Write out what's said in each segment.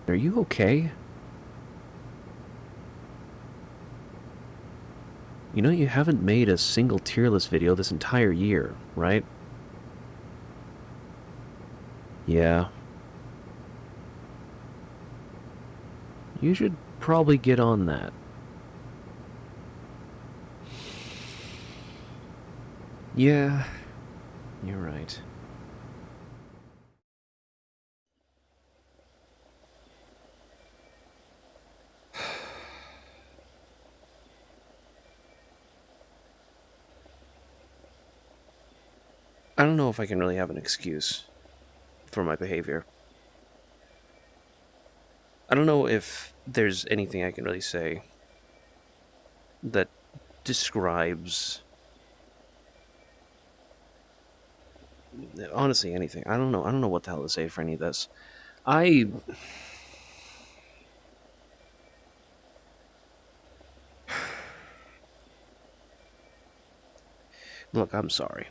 Are you okay? You know you haven't made a single tier list video this entire year, right? Yeah. You should probably get on that. Yeah, you're right. I don't know if I can really have an excuse for my behavior. I don't know if there's anything I can really say that describes... honestly, anything. I don't know what the hell to say for any of this. Look, I'm sorry.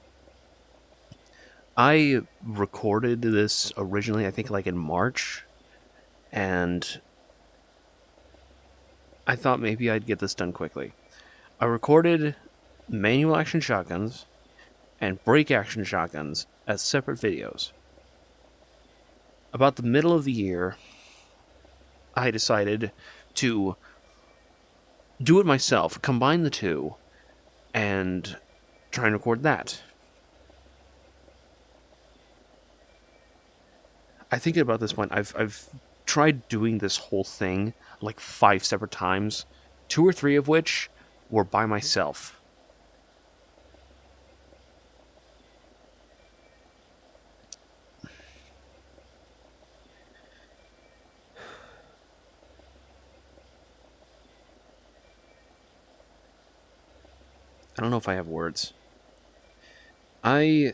I recorded this originally, I think, like in March, and I thought maybe I'd get this done quickly. I recorded manual action shotguns and break action shotguns as separate videos. About the middle of the year, I decided to do it myself, combine the two, and try and record that. I think about this point, I've tried doing this whole thing like 5 separate times, 2 or 3 of which were by myself. I don't know if I have words. I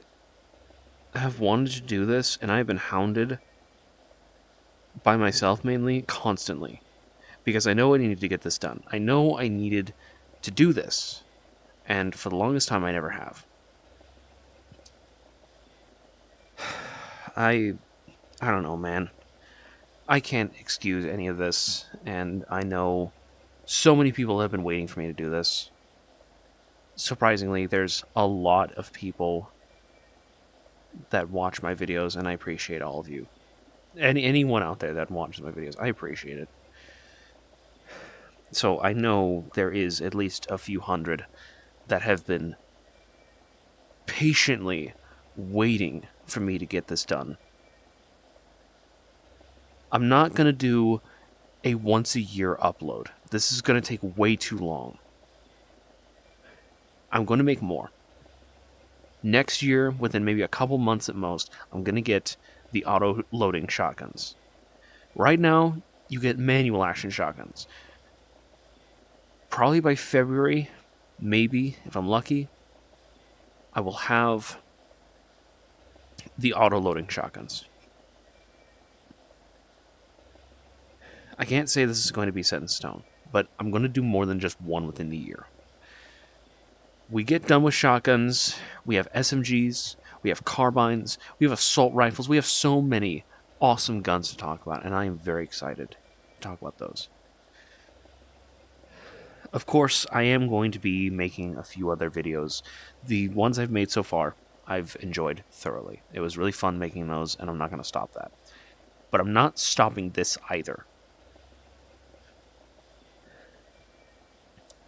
have wanted to do this, and I've been hounded by myself mainly, constantly. Because I know I needed to get this done. I know I needed to do this. And for the longest time, I never have. I don't know, man. I can't excuse any of this, and I know so many people have been waiting for me to do this. Surprisingly, there's a lot of people that watch my videos, and I appreciate all of you. Anyone out there that watches my videos, I appreciate it. So I know there is at least a few hundred that have been patiently waiting for me to get this done. I'm not going to do a once-a-year upload. This is going to take way too long. I'm going to make more. Next year, within maybe a couple months at most, I'm going to get the auto-loading shotguns. Right now, you get manual action shotguns. Probably by February, maybe, if I'm lucky, I will have the auto-loading shotguns. I can't say this is going to be set in stone, but I'm going to do more than just one within the year. We get done with shotguns, we have SMGs, we have carbines, we have assault rifles, we have so many awesome guns to talk about, and I am very excited to talk about those. Of course, I am going to be making a few other videos. The ones I've made so far, I've enjoyed thoroughly. It was really fun making those, and I'm not going to stop that. But I'm not stopping this either.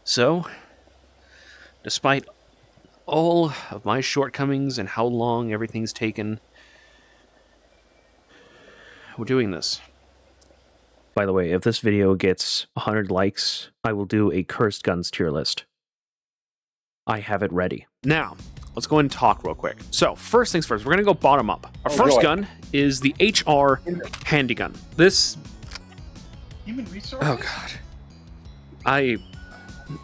So, despite all of my shortcomings and how long everything's taken, we're doing this. By the way, if this video gets 100 likes, I will do a cursed guns tier list. I have it ready. Now, let's go ahead and talk real quick. So, first things first, we're going to go bottom up. Our first gun is the HR Handgun. This... Human resources? Oh, God.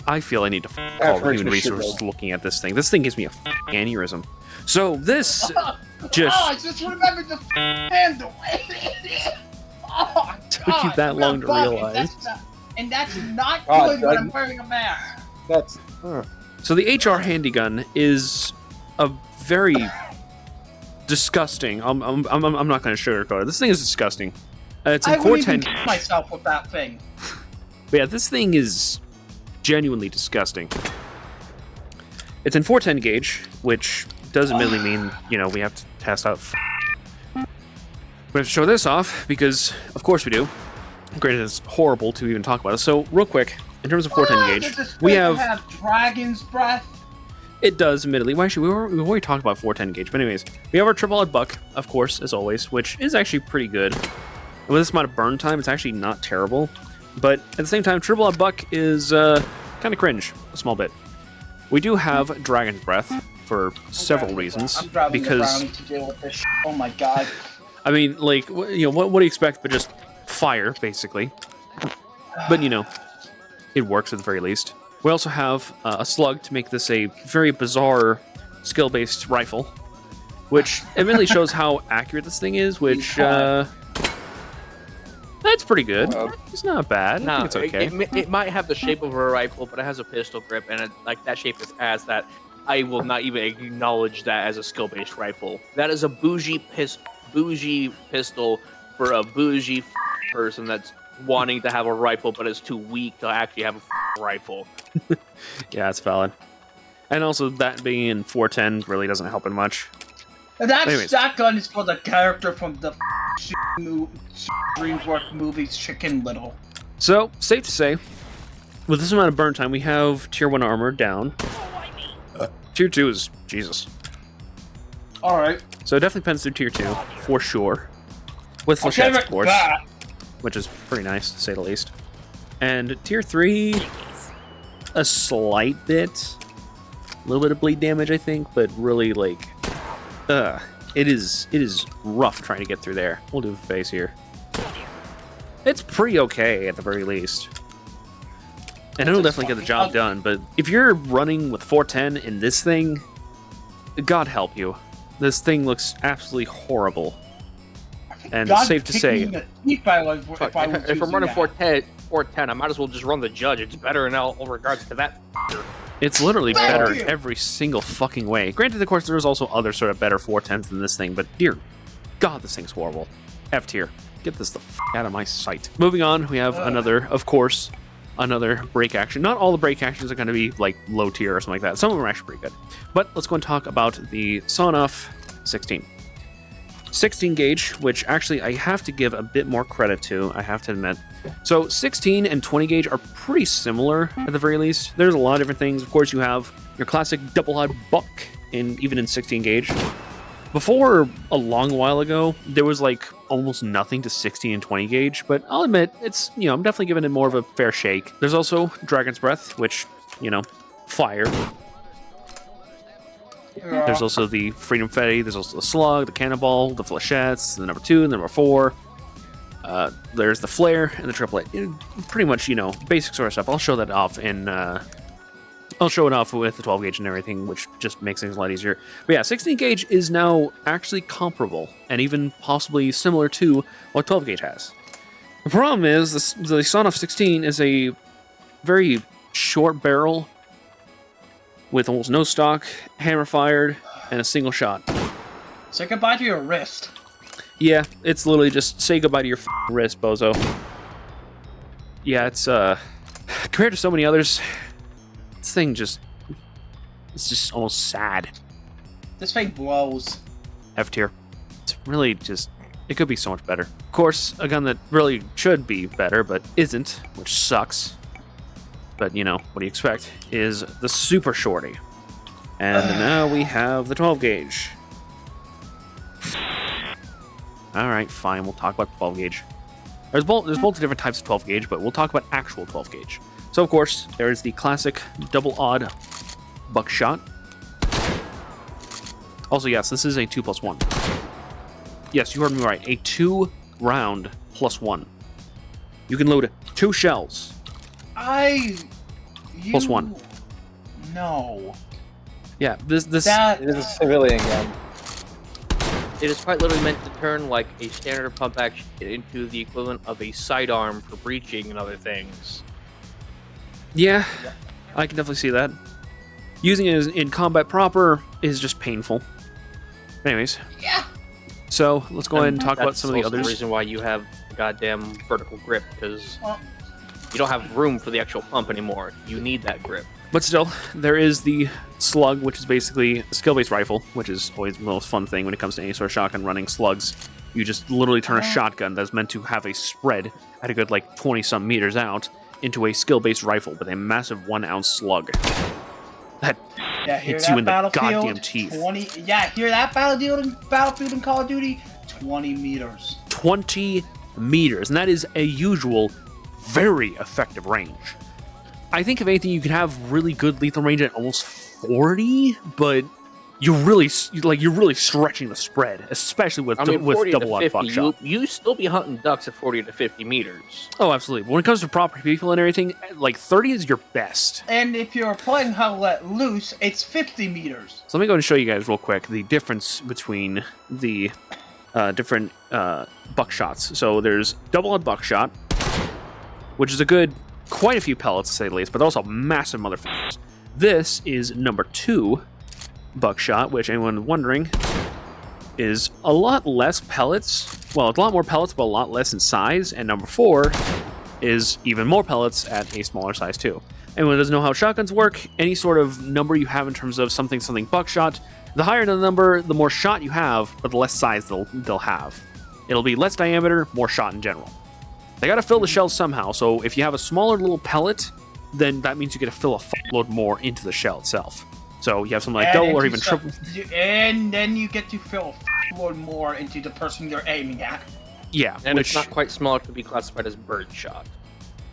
I feel I need to call Human Resources looking at this thing. This thing gives me a aneurysm. So, this just... Oh, I just remembered the handle! Oh, took you that long to realize. And that's not good when I'm wearing a mask. That's... So the HR Handgun is a very disgusting... I'm not going to sugarcoat it. This thing is disgusting. It's in I wouldn't even 410. kill myself with that thing. But yeah, this thing is genuinely disgusting. It's in 410 gauge, which does admittedly mean, you know, we have to test out. We have to show this off, because of course we do. Granted, it's horrible to even talk about it. So, real quick, in terms of 410 Does gauge, this we thing have... Dragon's Breath? It does, admittedly. Well, actually, we've already talked about 410 gauge, but anyways. We have our triple-odd buck, of course, as always, which is actually pretty good. And with this amount of burn time, it's actually not terrible. But at the same time, triple-odd buck is kind of cringe, a small bit. We do have Dragon's Breath for several reasons, I'm grabbing because... the brownie to deal with this shit. Oh my god. I mean, like, you know, what do you expect but just fire, basically? But, you know, it works at the very least. We also have a slug to make this a very bizarre skill-based rifle, which admittedly shows how accurate this thing is, which, that's pretty good. It's not bad. I think it's okay. It might have the shape of a rifle, but it has a pistol grip, and like that shape is as that. I will not even acknowledge that as a skill-based rifle. That is a bougie pistol for a bougie person that's wanting to have a rifle, but is too weak to actually have a rifle. Yeah, it's valid. And also, that being in 410 really doesn't help it much. That gun is for the character from the DreamWorks movies Chicken Little. So, safe to say, with this amount of burn time, we have Tier 1 armor down. Tier 2 is Jesus. Alright. So it definitely depends through Tier 2, for sure. With flechettes, of course. Which is pretty nice, to say the least. And Tier 3, a slight bit. A little bit of bleed damage, I think, but really, like... it is rough trying to get through there. We'll do the face here. It's pretty okay, at the very least. And it'll definitely get the job done, but if you're running with 410 in this thing, God help you. This thing looks absolutely horrible. And God safe to say... If I'm running 410, I might as well just run the Judge. It's better in all regards to that. It's literally better in every single fucking way. Granted, of course, there's also other sort of better 410s than this thing, but dear God, this thing's horrible. F tier. Get this the f out of my sight. Moving on, we have another, of course, another break action. Not all the break actions are going to be, like, low tier or something like that. Some of them are actually pretty good. But let's go and talk about the Sonoff 16. 16 gauge, which actually I have to give a bit more credit to, I have to admit. So 16 and 20 gauge are pretty similar at the very least. There's a lot of different things. Of course, you have your classic double-odd buck, even in 16 gauge. Before, a long while ago, there was like almost nothing to 16 and 20 gauge, but I'll admit, it's, you know, I'm definitely giving it more of a fair shake. There's also Dragon's Breath, which, you know, fire. There's also the Freedom Fetty, there's also the Slug, the Cannonball, the Flechettes, the number 2, the number 4. There's the Flare and the Triplet. Pretty much, you know, basic sort of stuff. I'll show that off in, I'll show it off with the 12 gauge and everything, which just makes things a lot easier. But yeah, 16 gauge is now actually comparable, and even possibly similar to what 12 gauge has. The problem is, the Sonoff 16 is a very short barrel, with almost no stock, hammer fired, and a single shot. Say goodbye to your wrist. Yeah, it's literally just say goodbye to your wrist, bozo. Yeah, it's, compared to so many others, this thing just, it's just almost sad. This thing blows. F tier. It's really just, it could be so much better. Of course, a gun that really should be better, but isn't, which sucks. But, you know, what do you expect, is the Super Shorty. And now we have the 12 gauge. Alright, fine, we'll talk about 12 gauge. There's multiple different types of 12 gauge, but we'll talk about actual 12 gauge. So, of course, there's the classic double-odd buckshot. Also, yes, this is a 2+1. Yes, you heard me right, a 2-round +1. You can load 2 shells. +1. No. Yeah, this It is a civilian gun. It is quite literally meant to turn like a standard pump action into the equivalent of a sidearm for breaching and other things. Yeah, I can definitely see that. Using it in combat proper is just painful. Anyways. Yeah. So, let's go ahead and talk about some of the others. That's the reason why you have goddamn vertical grip because Well, you don't have room for the actual pump anymore. You need that grip. But still, there is the slug, which is basically a skill-based rifle, which is always the most fun thing when it comes to any sort of shotgun running slugs. You just literally turn a shotgun that's meant to have a spread at a good, like, 20-some meters out into a skill-based rifle with a massive 1-ounce slug. That yeah, hits you in the goddamn teeth. 20. Yeah, hear that battlefield in Call of Duty? 20 meters. 20 meters, and that is a usual, very effective range. I think if anything, you can have really good lethal range at almost 40, but you're really stretching the spread, especially with 40 double to aught 50, buckshot. you still be hunting ducks at 40 to 50 meters. Oh, absolutely. But when it comes to proper people and everything, like 30 is your best. And if you're playing how let loose, it's 50 meters. So let me go and show you guys real quick the difference between the different buckshots. So there's double aught buckshot, which is quite a few pellets to say the least, but they're also massive motherfuckers. This is number 2 buckshot, which anyone wondering is a lot less pellets. Well, it's a lot more pellets, but a lot less in size. And number 4 is even more pellets at a smaller size too. Anyone who doesn't know how shotguns work, any sort of number you have in terms of something buckshot, the higher the number, the more shot you have, but the less size they'll have. It'll be less diameter, more shot in general. They gotta fill the shells somehow, so if you have a smaller little pellet, then that means you get to fill a fuckload more into the shell itself. So you have something like double or even triple. And then you get to fill a load more into the person you're aiming at. Yeah, And it's not quite small enough to be classified as birdshot.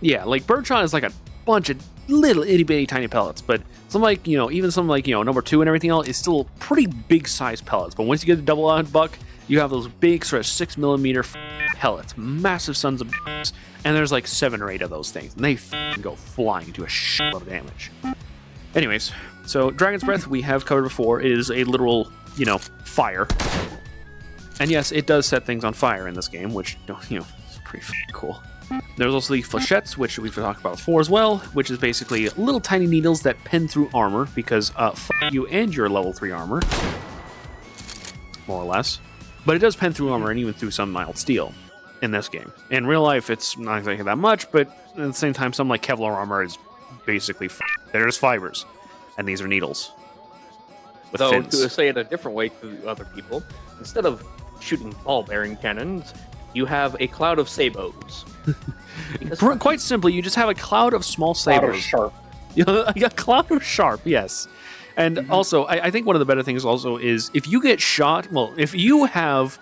Yeah, like birdshot is like a bunch of little itty bitty tiny pellets, but even some number 2 and everything else is still pretty big size pellets. But once you get the double aught buck, you have those big sort of 6mm pellets, massive sons of b****s, and there's like 7 or 8 of those things, and they go flying to a shitload of damage. Anyways, so Dragon's Breath we have covered before. It is a literal, fire. And yes, it does set things on fire in this game, which, is pretty cool. There's also the flechettes, which we've talked about before as well, which is basically little tiny needles that pen through armor, because fuck you and your level 3 armor, more or less. But it does pen through armor and even through some mild steel in this game. In real life, it's not exactly that much, but at the same time, some like Kevlar armor is basically there's fibers, and these are needles. With Though, fins. to say it a different way to other people, instead of shooting ball-bearing cannons, you have a cloud of sabots. Quite simply, you just have a cloud of small sabers. Sharp. A cloud of sharp, yes. And also, I think one of the better things also is if you get shot, if you have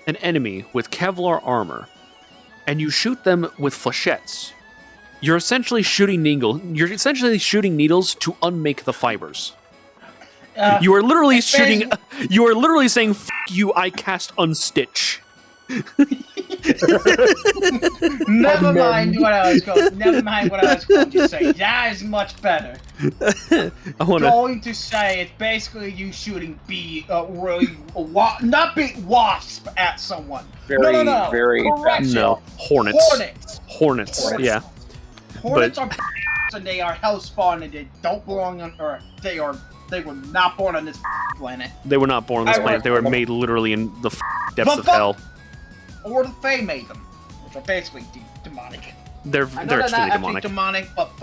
an enemy with Kevlar armor and you shoot them with flechettes, you're essentially shooting needles to unmake the fibers. You are literally shooting. You are literally saying, "F you, I cast unstitch." Never mind what I was going to say. That is much better. Going to say it's basically you shooting not big wasp at someone. No. Very Correction. No, hornets. Hornets. Yeah. Hornets are and they are hell spawned and they don't belong on Earth. They were not born on this planet. They were not born on this planet. They were made literally in the depths of hell. Or the Fae made them, which are basically demonic. They're extremely demonic. Demonic, but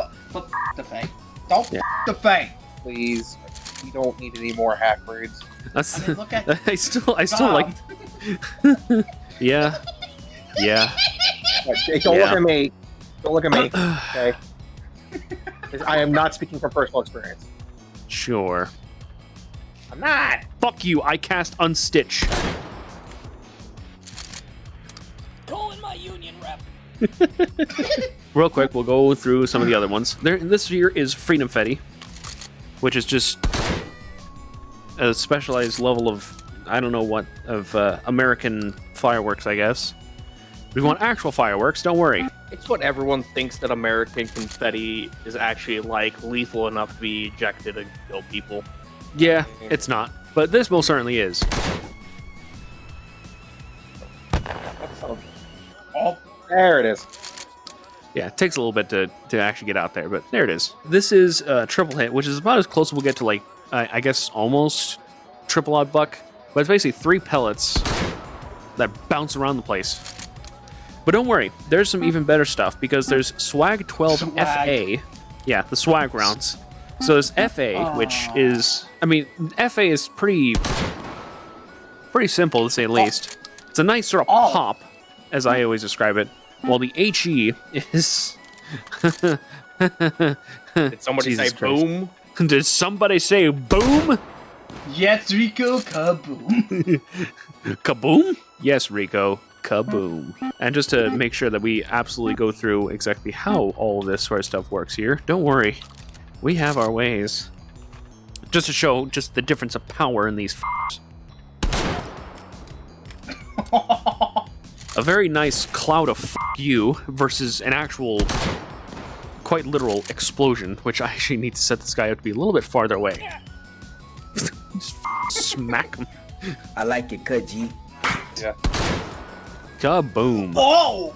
the Fae. Don't the Fae. Please, we don't need any more half breeds. That's, I mean, look at I still like. Yeah. Hey, don't look at me. Don't look at me. Okay. I am not speaking from personal experience. Sure. I'm not. Fuck you! I cast unstitch. Calling my union rep. Real quick, we'll go through some of the other ones. This here is Freedom Fetty, which is just a specialized level of American fireworks, I guess. If you want actual fireworks, don't worry. It's what everyone thinks that American confetti is actually like lethal enough to be ejected and kill people. Yeah, it's not, but this most certainly is. Oh, There it is. Yeah, it takes a little bit to actually get out there, but there it is. This is triple hit, which is about as close as we'll get to, like, I guess almost triple aught buck, but it's basically 3 pellets that bounce around the place. But don't worry, there's some even better stuff because there's Swag 12 FA. Yeah, the swag rounds. So there's FA, which is, I mean, FA is pretty simple to say the least. It's a nice sort of pop, as I always describe it. While the HE is. Did somebody Jesus say Christ. boom? Did somebody say boom? Yes, Rico, kaboom. Kaboom? Yes, Rico. Kaboom. And just to make sure that we absolutely go through exactly how all of this sort of stuff works here, don't worry. We have our ways. Just to show just the difference of power in these A very nice cloud of you versus an actual, quite literal explosion, which I actually need to set this guy up to be a little bit farther away. Just smack him. I like it, cut G. Yeah. Kaboom. Oh!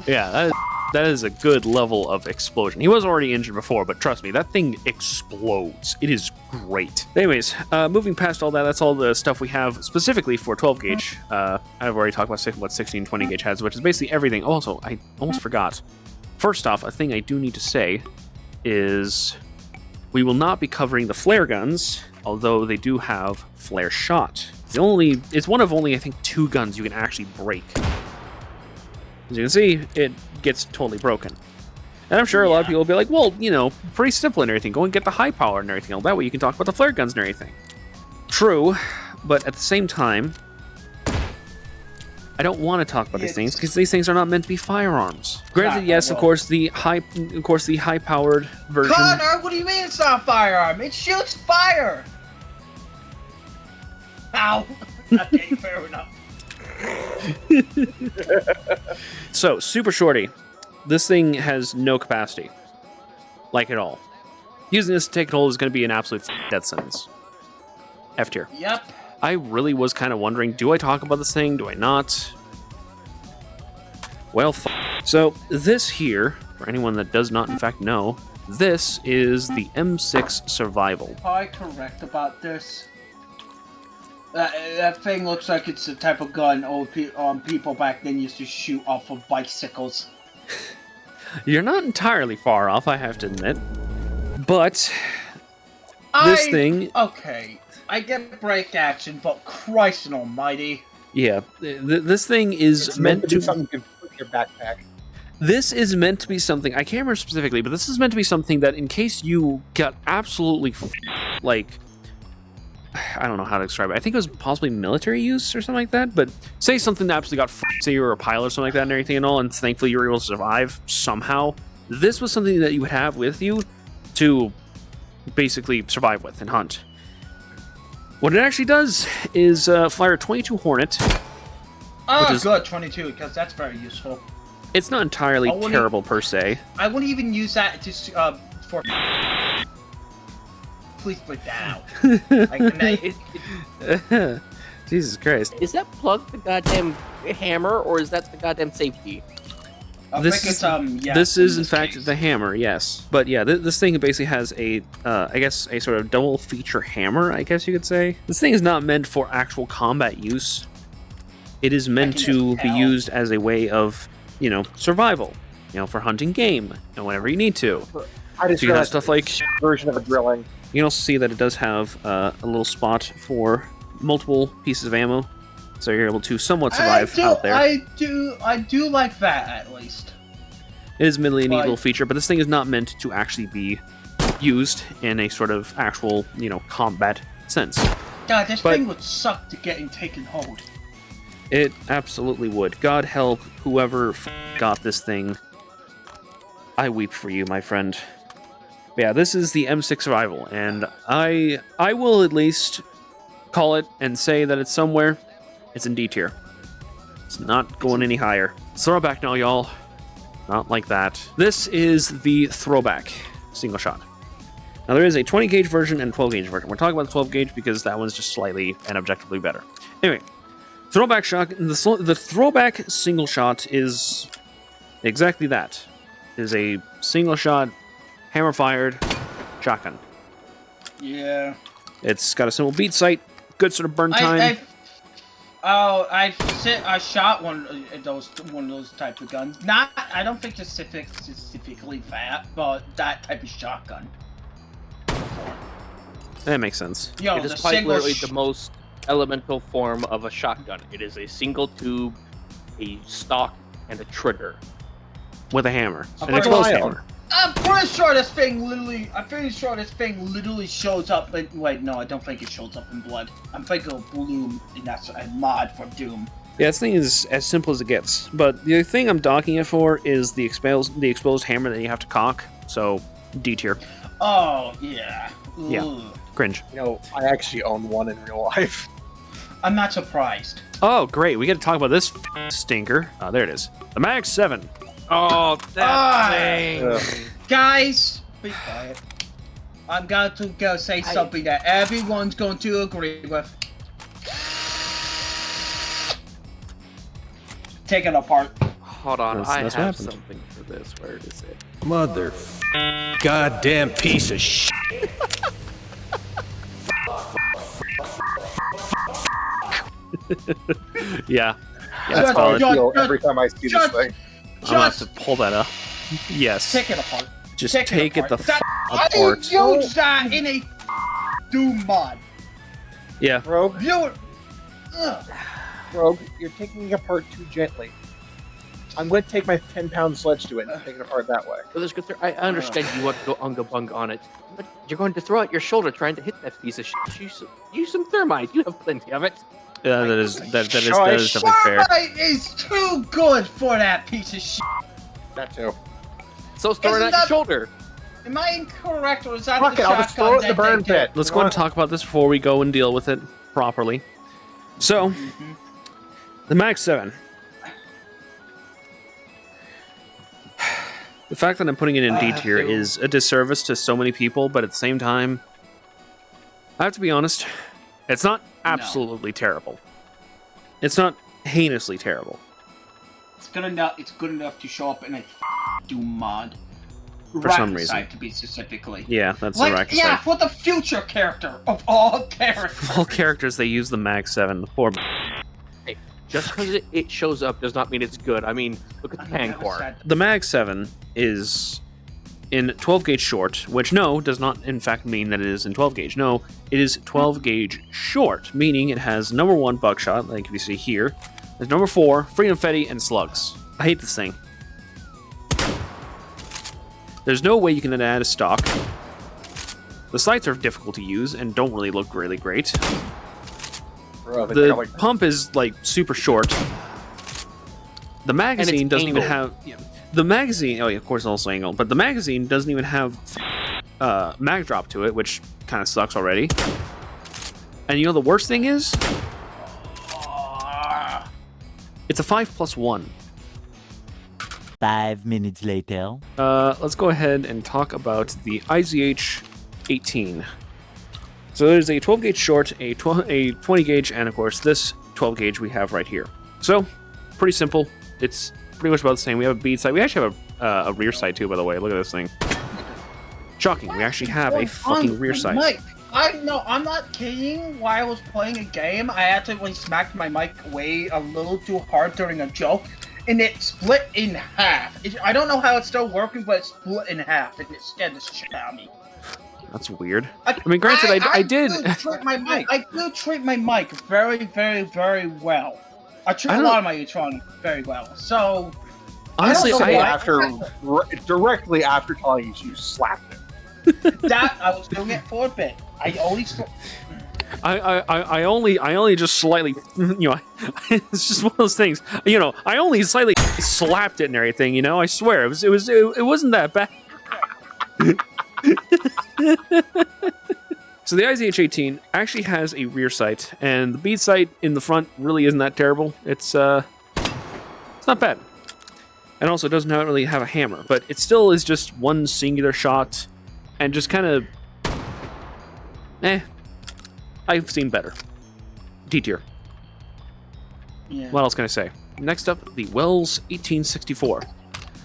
Yeah, that is a good level of explosion. He was already injured before, but trust me, that thing explodes. It is great. Anyways, moving past all that, that's all the stuff we have specifically for 12 gauge. I've already talked about what 16 20 gauge has, which is basically everything. Also, I almost forgot. First off, a thing I do need to say is we will not be covering the flare guns, although they do have flare shot. It's one of only, I think, 2 guns you can actually break. As you can see, it gets totally broken. And I'm sure a lot of people will be like, well, you know, pretty simple and everything. Go and get the high power and everything. That way you can talk about the flare guns and everything. True, but at the same time, I don't want to talk about these things because these things are not meant to be firearms. Granted, yes, of course, the high-powered version. Connor, what do you mean it's not a firearm? It shoots fire! Ow! Okay, fair enough. So, super shorty. This thing has no capacity. Like at all. Using this to take hold is going to be an absolute death sentence. F tier. Yep. I really was kind of wondering, do I talk about this thing? Do I not? Well, so this here, for anyone that does not in fact know, this is the M6 Survival. Am I correct about this? That thing looks like it's the type of gun people back then used to shoot off of bicycles. You're not entirely far off, I have to admit. But this thing... Okay, I get break action, but Christ almighty. Yeah, this thing is It's meant to... be something you can put in your backpack. This is meant to be something... I can't remember specifically, but this is meant to be something that in case you got absolutely... like... I don't know how to describe it. I think it was possibly military use or something like that, but say something that absolutely got say you were a pilot or something like that and everything and all, and thankfully you were able to survive somehow. This was something that you would have with you to basically survive with and hunt. What it actually does is fire a 22 Hornet. Oh, good, 22, because that's very useful. It's not entirely terrible per se. I wouldn't even use that to for... Please put that out. Jesus Christ. Is that plug the goddamn hammer, or is that the goddamn safety? This is in fact the hammer, yes. But yeah, this thing basically has a, I guess, a sort of double feature hammer, I guess you could say. This thing is not meant for actual combat use. It is meant to be used as a way of, you know, survival. You know, for hunting game, you know, whenever you need to. I just so you have stuff like version of a drilling. You can also see that it does have a little spot for multiple pieces of ammo, so you're able to somewhat survive out there. I do like that, at least. It is admittedly a neat little feature, but this thing is not meant to actually be used in a sort of actual, you know, combat sense. God, this thing would suck to getting taken hold. It absolutely would. God help whoever got this thing. I weep for you, my friend. Yeah, this is the M6 Survival, and I will at least call it and say that it's somewhere. It's in D tier. It's not going any higher. It's throwback now, y'all. Not like that. This is the throwback single shot. Now there is a 20 gauge version and 12 gauge version. We're talking about the 12 gauge because that one's just slightly and objectively better. Anyway, throwback shot. The throwback single shot is exactly that. It is a single shot, hammer-fired shotgun. Yeah. It's got a simple beat sight, good sort of burn time. Oh, I shot one of those type of guns. I don't think specifically that, but that type of shotgun. That makes sense. Yo, It is the quite single literally the most elemental form of a shotgun. It is a single tube, a stock, and a trigger. With a hammer. I'm An exposed pretty- hammer. I'm pretty sure this thing literally. Shows up. Wait, no, I don't think it shows up in blood. I'm thinking of Bloom, and that's a mod for Doom. Yeah, this thing is as simple as it gets. But the thing I'm docking it for is the exposed hammer that you have to cock. So, D tier. Oh yeah. Yeah. Ugh. Cringe. You know, I actually own one in real life. I'm not surprised. Oh, great. We got to talk about this stinker. Oh, there it is. The Mag 7. Oh, Ah! thing! Ugh. Guys, be quiet. I'm going to go say something that everyone's going to agree with. Take it apart. Hold on, That's I what have happened. something for this. Where is it? Mother goddamn piece of shit. Yeah. Yeah, that's Just- valid. just- Feel every time I see this just- thing. I'm gonna have Just to pull that up. Yes. take it apart. Just take it the apart. I apart. used that in a Doom mod. Yeah. Rogue, You. Ugh. Rogue, you're taking it apart too gently. I'm going to take my 10-pound sledge to it and take it apart that way. So there's I understand you want to go unga bunga on it, but you're going to throw out your shoulder trying to hit that piece of shit. Use some thermite. You have plenty of it. Yeah, that is definitely fair. Thermite is too good for that piece of shit. That too. So it's throwing Isn't out that- your shoulder. Am I incorrect, or is that Fuck the it, I'll just throw it in the shotgun burn that they pit. Let's go and talk about this before we go and deal with it properly. So, the Mag 7. The fact that I'm putting it in D tier is a disservice to so many people, but at the same time, I have to be honest, it's not absolutely terrible. It's not heinously terrible. It's good enough. It's good enough to show up in a Doom mod. For some reason. Rackaside, to be specifically. Yeah, that's Like, the Rackaside. yeah, for the future character of all characters. Of all characters, they use the Mag 7. Poor Just because it shows up does not mean it's good. I mean, look at the Pancor. The Mag 7 is in 12 gauge short, which does not in fact mean that it is in 12 gauge. No, it is 12 gauge short, meaning it has number 1 buckshot, like you see here. There's number 4, freedom fetty, and slugs. I hate this thing. There's no way you can add a stock. The sights are difficult to use and don't really look really great. Bro, they The got, like, pump is like super short. The magazine doesn't even have the magazine. Oh yeah, of course, it's also angled, but the magazine doesn't even have mag drop to it, which kind of sucks already. And you know the worst thing is, it's a 5+1. 5 minutes later. Let's go ahead and talk about the IZH-18. So there's a 12 gauge short, a 20 gauge, and of course this 12 gauge we have right here. So pretty simple. It's pretty much about the same. We have a bead sight. We actually have a rear sight too, by the way. Look at this thing. Shocking. We actually have a fucking rear sight. Mike, I'm not kidding. While I was playing a game, I accidentally smacked my mic away a little too hard during a joke, and it split in half. I don't know how it's still working, but it split in half, and it scared the shit out of me. That's weird. I mean, granted, I did. do treat my mic. I do treat my mic very, very, very well. I treat I a don't- lot of my electronics very well. So Honestly, I don't know why. directly after telling you slapped it. that I was doing it for a bit. I only just slightly, it's just one of those things. I only slightly slapped it and everything. I swear it wasn't that bad. So the IZH-18 actually has a rear sight, and the bead sight in the front really isn't that terrible. It's not bad. And also, it doesn't really have a hammer, but it still is just one singular shot, and just kind of, I've seen better. D tier. yeah. What else can I say? Next up, the Wells 1864.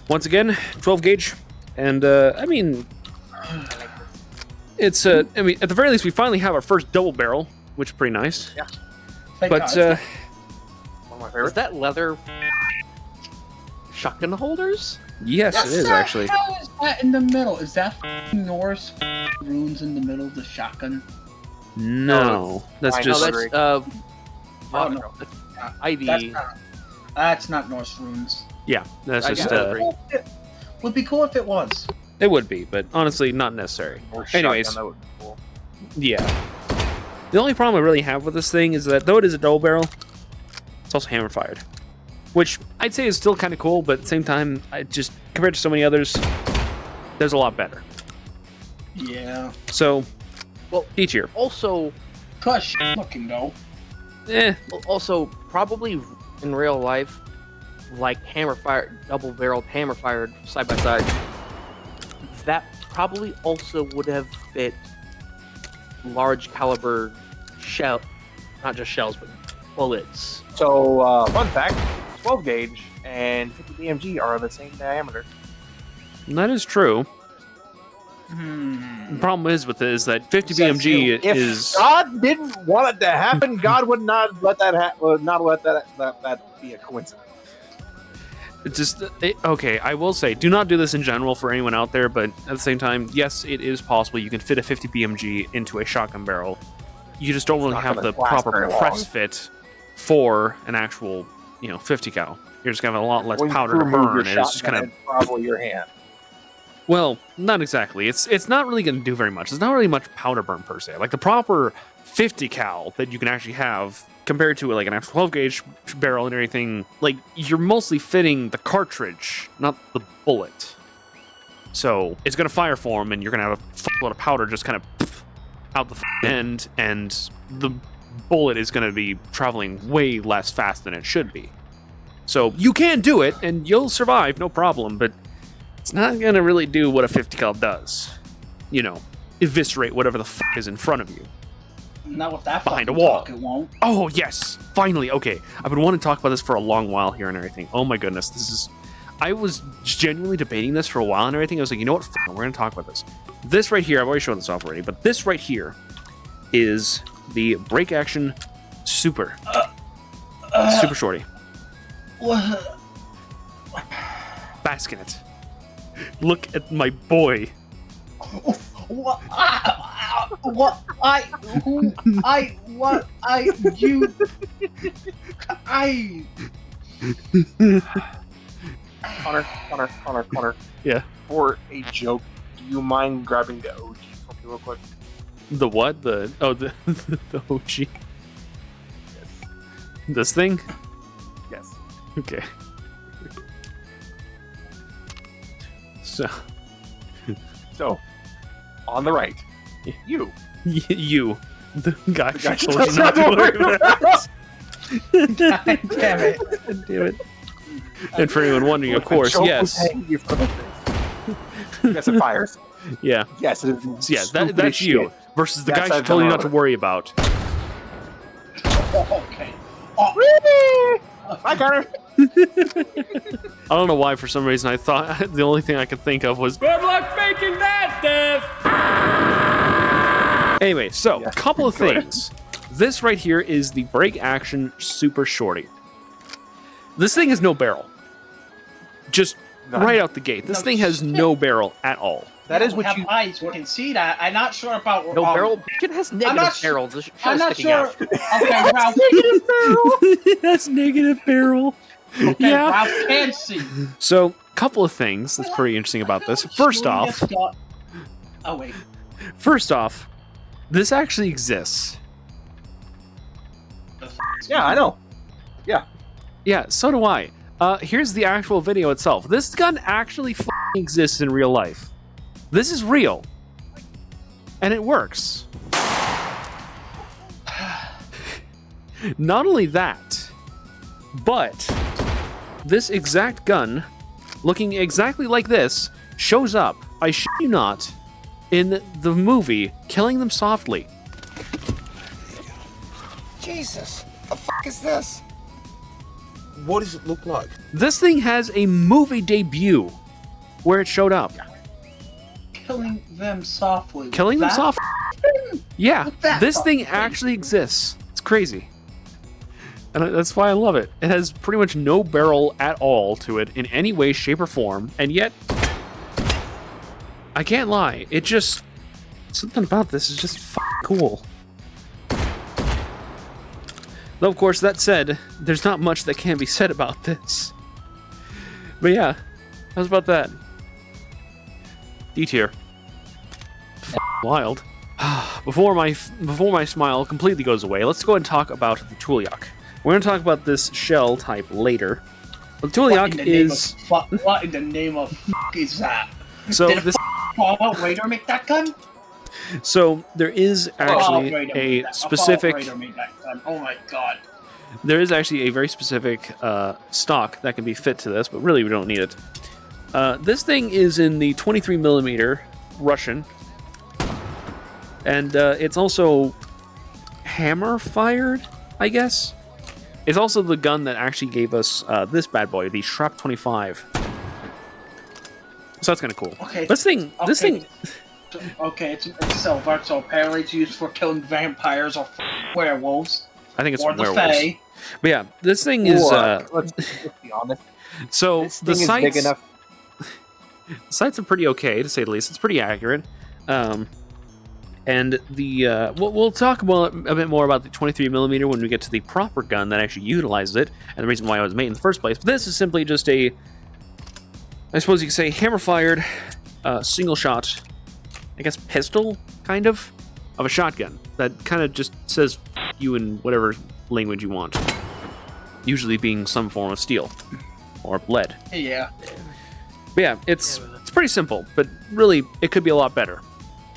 Once again, 12 gauge, and I mean, it's at the very least, we finally have our first double barrel, which is pretty nice. Yeah. Thank But God. One of my Is favorites. that leather shotgun holders? Yes, it is actually. How is that in the middle? Is that Norse runes in the middle of the shotgun? No, that's fine. No, just that's Oh, no. Ivy. That's not Norse runes. yeah. That's I just agree. Would be cool if it was. it would be, but honestly, not necessary. Or Anyways. shotgun, that would be cool. Yeah. The only problem I really have with this thing is that though it is a double barrel, it's also hammer fired, which I'd say is still kind of cool, but at the same time, I just compared to so many others, there's a lot better. Yeah. So, Well, D tier. Also, Cause looking though. also probably in real life, like double-barreled hammer-fired side-by-side, that probably also would have fit large caliber shell, not just shells, but bullets. So, fun fact: 12 gauge and 50 BMG are the same diameter. That is true. Hmm. The problem is with it is that 50 Says you. BMG If is God didn't want it to happen, God would not let that that be a coincidence. it's just okay. I will say, do not do this in general for anyone out there, but at the same time, yes, it is possible you can fit a 50 BMG into a shotgun barrel. You just don't really not have gonna the last proper very long. press fit for an actual, 50 cal. You're just gonna have a lot less When you powder to remove burn, your and it's just shotgun, kind of it's probably your hand. well, not exactly. It's not really going to do very much. There's not really much powder burn per se. Like the proper 50 cal that you can actually have compared to like an actual 12 gauge barrel and everything. Like you're mostly fitting the cartridge, not the bullet. So it's going to fire for them, and you're going to have a lot of powder just kind of out the end, and the bullet is going to be traveling way less fast than it should be. So you can do it, and you'll survive, no problem. But it's not gonna really do what a 50 cal does. Eviscerate whatever the is in front of you. Not with that Behind a fucking wall. talk, it won't. Oh yes, finally. Okay, I've been wanting to talk about this for a long while here and everything. Oh my goodness, I was genuinely debating this for a while and everything. I was like, you know what? We're gonna talk about this. This right here, I've already shown this off already, but this right here is the break action super shorty. What? Bask in it. Look at my boy. What? What? Who? What? You? Connor. Yeah. For a joke, do you mind grabbing the OG from me real quick? The what? The OG. Yes. This thing? Yes. Okay. So, on the right, Yeah. you. You, the guy The guy who told you not to worry about. God damn it. Damn it. And for anyone wondering, of course, The joke was yes, hanging you from the face. Yes, it fires. yeah, Yes, it is. yeah, stupid that's as you shit. versus the Yes, guy who I've told you done not to all worry about. Okay. Oh, Hi, Connor. I don't know why. For some reason, I thought the only thing I could think of was Good luck faking that, Death! anyway. So, Yeah, couple of go ahead. things. This right here is the break action super shorty. This thing has no barrel. Just None. right out the gate. This No thing has shit. no barrel at all. That is we what have you. eyes. We can see that. I'm not sure about. No barrel. It has negative not su- barrels. The I'm shell's not sticking sure. out. Okay, Ralph. That's negative barrel. Okay, Yeah. Ralph can see. So, couple of things that's pretty interesting about this. First off, Oh wait. this actually exists. Yeah, I know. Yeah, so do I. Here's the actual video itself. This gun actually exists in real life. This is real. And it works. Not only that, but this exact gun, looking exactly like this, shows up, I shit you not, in the movie Killing Them Softly. Jesus, the fuck is this? What does it look like? This thing has a movie debut where it showed up. Killing them softly. Killing Them That- Softly? Yeah, What that this thing fucking actually exists. It's crazy. And that's why I love it. It has pretty much no barrel at all to it in any way, shape, or form, and yet I can't lie. It just something about this is just cool. Though, of course, that said, there's not much that can be said about this. But yeah, how's about that? D tier. Wild. Before my smile completely goes away, let's go ahead and talk about the Tuliak. We're going to talk about this shell type later. But the Tuliak is... What in the name of is that? So Did this... Fallout Raider make that gun? So there is actually a specific... Raider made that gun. Oh my god. There is actually a very specific stock that can be fit to this, but really we don't need it. This thing is in the 23mm Russian. And it's also hammer-fired, I guess? It's also the gun that actually gave us this bad boy, the Shrap 25. So that's kind of cool. Okay. This thing... Okay, it's silver, so apparently it's used for killing vampires or werewolves. I think it's or the werewolves. Fae. But yeah, this thing is... let's be honest. So This the thing is sights... big enough. The sights are pretty okay, to say the least. It's pretty accurate. And the we'll talk a bit more about the 23mm when we get to the proper gun that actually utilizes it, and the reason why it was made in the first place. But this is simply just a, I suppose you could say, hammer-fired, single-shot, I guess pistol, kind of a shotgun that kind of just says "F you" in whatever language you want. Usually being some form of steel or lead. Yeah. But yeah, it's pretty simple, but really it could be a lot better.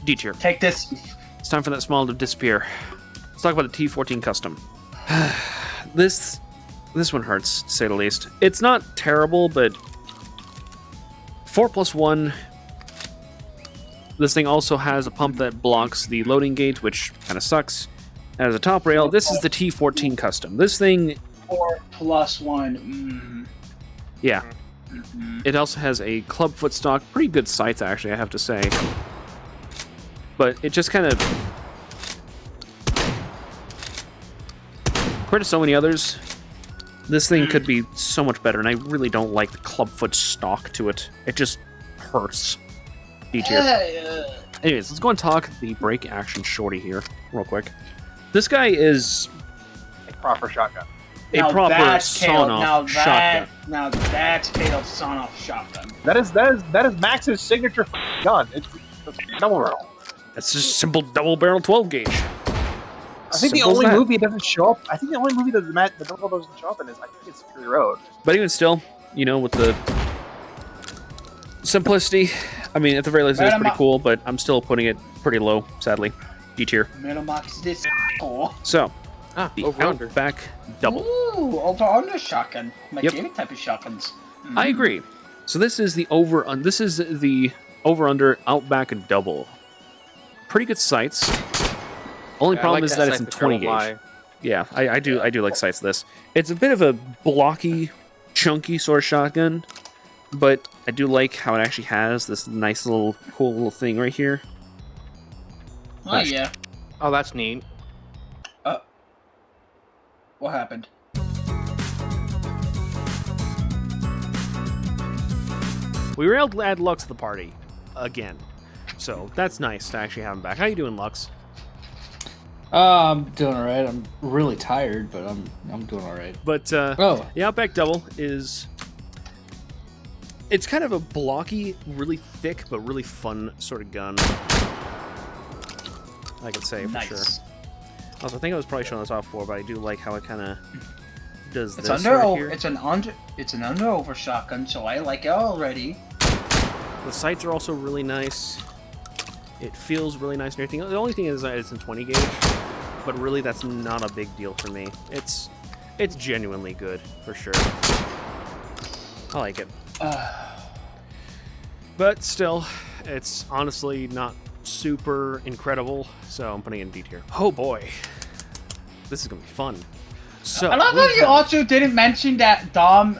D tier. Take this. It's time for that smile to disappear. Let's talk about the T14 Custom. This one hurts, to say the least. It's not terrible, but 4+1. This thing also has a pump that blocks the loading gate, which kind of sucks. It has a top rail. This is the T14 Custom. This thing... 4+1. Yeah. It also has a clubfoot stock. Pretty good sights, actually, I have to say. But it just kind of... Compared to so many others, this thing could be so much better, and I really don't like the clubfoot stock to it. It just hurts. D tier. Anyways, let's go and talk the break action shorty here, real quick. This guy is A proper shotgun. a proper sawn-off shotgun. Now that's Caleb's sawn-off shotgun. That is Max's signature gun. It's double barrel. It's just simple double-barrel 12-gauge. I think the only movie it doesn't show up. I think the only movie that the double barrel doesn't show up in is I think it's Fury Road. But even still, you know, with the simplicity, I mean, at the very least, it's pretty cool, but I'm still putting it pretty low, sadly. D tier. Minimax this. So, the over-under. Outback Double. Ooh, over-under shotgun. My Yep. favorite type of shotguns. I agree. So this is the over-under Outback Double. Pretty good sights. Only problem is that it's in 20 gauge. Yeah, I do like sights of this. It's a bit of a blocky, chunky sort of shotgun, but I do like how it actually has this nice little cool little thing right here. Oh yeah. Oh, that's neat. What happened? We were able to add Lux to the party again, so that's nice to actually have him back. How you doing, Lux? I'm doing all right. I'm really tired, but I'm doing all right. But the Outback Double is... It's kind of a blocky, really thick, but really fun sort of gun. I could say, for sure. Also, I think I was probably showing this off before, but I do like how it kind of does It's this under right over. here. It's an under-over shotgun, so I like it already. The sights are also really nice. It feels really nice and everything. The only thing is that it's in 20 gauge, but really that's not a big deal for me. It's genuinely good, for sure. I like it. But still, it's honestly not super incredible, so I'm putting it in D tier. Oh boy. This is gonna be fun. So I love how you also didn't mention that Dom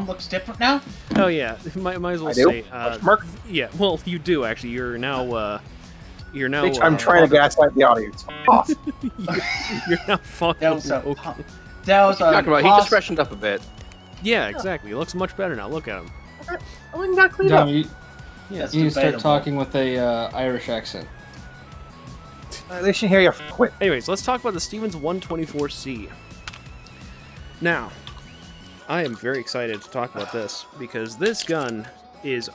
looks different now. Oh yeah, might as well I do? say. Mark? Yeah, well, you do actually. You're now. Bitch, I'm trying to gaslight the audience. Off. You're now fucking. That was a That was Talking about, he just freshened up a bit. Yeah, exactly. He looks much better now. Look at him. I went and got cleaned Dom, up. you That's need to start debatable. talking with a Irish accent. They should hear you quit. Anyways, let's talk about the Stevens 124C. Now, I am very excited to talk about this because this gun is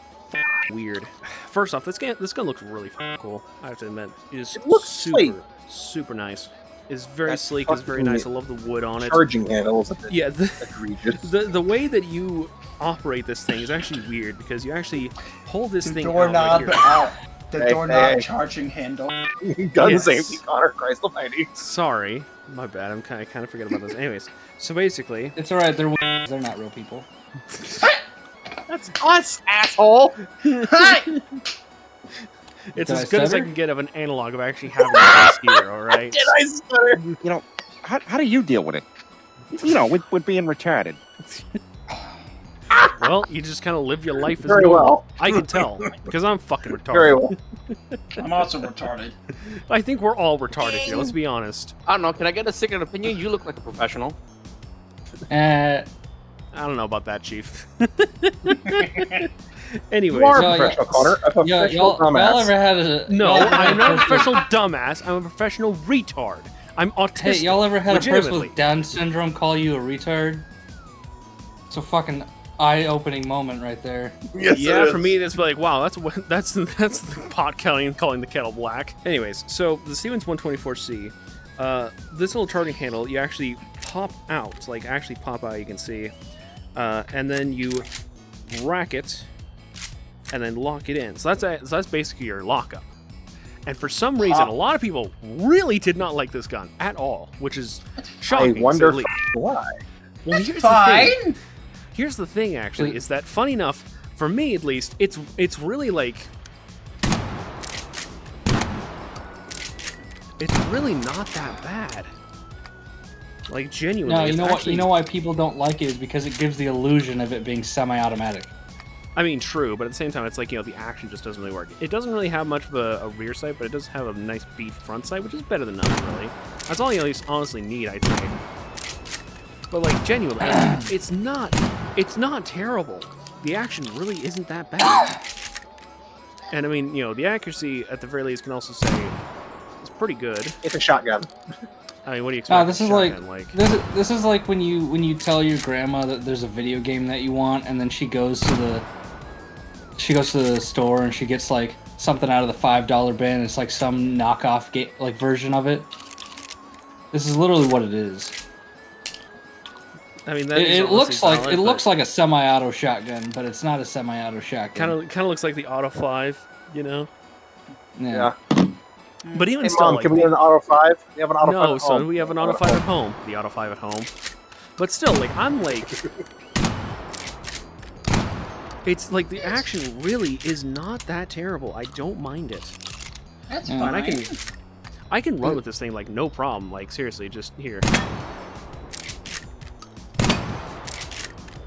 weird. First off, this gun looks really cool. I have to admit, it is looks super, sweet. super nice. It's very That sleek. It's very fucking nice. I love the wood on it. Charging handle is a bit Yeah, egregious. the way that you operate this thing is actually weird because you actually hold this The thing doorknob out right out. The Hey, doorknob hey. charging handle. Gun Yes. safety, Connor. Christ almighty. here. Sorry, my bad. I kind of forget about this. Anyways, so basically, It's alright, they're not real people. That's us, asshole. Hi! it's Did as I good as I stutter? can get of an analog of actually having this here. All right. Did I stutter? You know, how do you deal with it? You know, with being retarded. Well, you just kind of live your life as Very normal. well. I can tell because I'm fucking retarded. Very well. I'm also retarded. I think we're all retarded here. Let's be honest. I don't know. Can I get a second opinion? You look like a professional. I don't know about that, Chief. Anyways, You are a So, professional, Connor. A professional y'all dumbass. ever had a no, y'all ever had I'm not a person- professional dumbass. I'm a professional retard. I'm autistic. Hey, y'all ever had a person legitimately. with Down syndrome call you a retard? It's a fucking eye-opening moment right there. Yes, Yeah, it for is. me, that's like, wow, that's the pot calling the kettle black. Anyways, so the Stevens 124C, this little charging handle, you actually pop out, like actually pop out, you can see, and then you rack it, and then lock it in. So that's basically your lockup. And for some reason, a lot of people really did not like this gun at all, which is I shocking. to wonder say the least. why. Well, here's the thing. Fine! Here's the thing, actually, is that funny enough, for me at least, it's really like it's really not that bad. Like genuinely. No, you it's know what? actually- You know why people don't like it is because it gives the illusion of it being semi-automatic. I mean, true, but at the same time, it's like, you know, the action just doesn't really work. It doesn't really have much of a rear sight, but it does have a nice beat front sight, which is better than nothing, really. That's all you at least honestly need, I'd say. But like genuinely, it's not terrible. The action really isn't that bad. And I mean, you know, the accuracy at the very least can also say is pretty good. It's a shotgun. I mean, what do you expect? No, this from is a like shotgun? this is like when you tell your grandma that there's a video game that you want, and then she goes to the store and she gets like something out of the $5 bin. It's like some knockoff like version of it. This is literally what it is. I mean, that It looks like a semi-auto shotgun, but it's not a semi-auto shotgun. kind of looks like the Auto 5, you know. Yeah. But even Hey, still, Mom, like, can we get an Auto 5? We have an Auto 5 no, at son, home. we have an Auto 5 at home. The Auto 5 at home. But still, like, I'm like, it's like the action really is not that terrible. I don't mind it. That's Yeah. fine. And I can run with this thing like no problem. Like seriously, just here.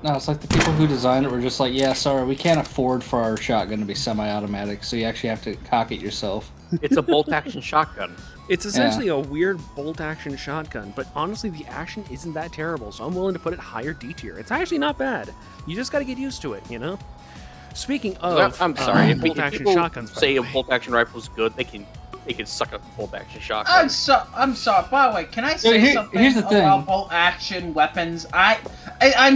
No, it's like the people who designed it were just like, yeah, sorry, we can't afford for our shotgun to be semi-automatic, so you actually have to cock it yourself. It's a bolt-action shotgun. It's essentially a weird bolt-action shotgun, but honestly, the action isn't that terrible, so I'm willing to put it higher D tier. It's actually not bad. You just got to get used to it, you know. Speaking of, I'm sorry. If bolt-action people shotguns, by say the a way. bolt-action rifle is good, they can suck a bolt-action shotgun. I'm sorry. By the way, can I say Here's something the thing. about bolt action weapons? I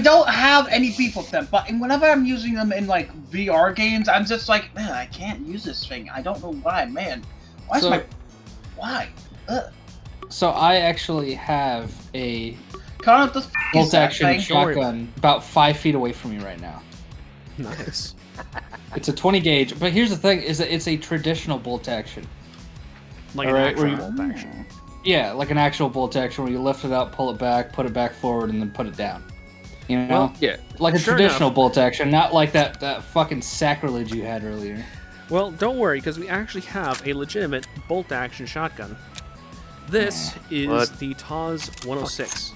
don't have any beef with them, but whenever I'm using them in like VR games, I'm just like, man, I can't use this thing. I don't know why, man. Why? Ugh. So I actually have a Connor, the f- is that bolt-action thing? shotgun about 5 feet away from me right now. Nice. It's a 20 gauge, but here's the thing: is that it's a traditional bolt-action. Like an Alright, actual where bolt action. Yeah, like an actual bolt-action where you lift it up, pull it back, put it back forward, and then put it down. You know, Well, Yeah. like a sure traditional enough. bolt-action, not like that fucking sacrilege you had earlier. Well, don't worry, because we actually have a legitimate bolt-action shotgun. This is What? the TAS 106.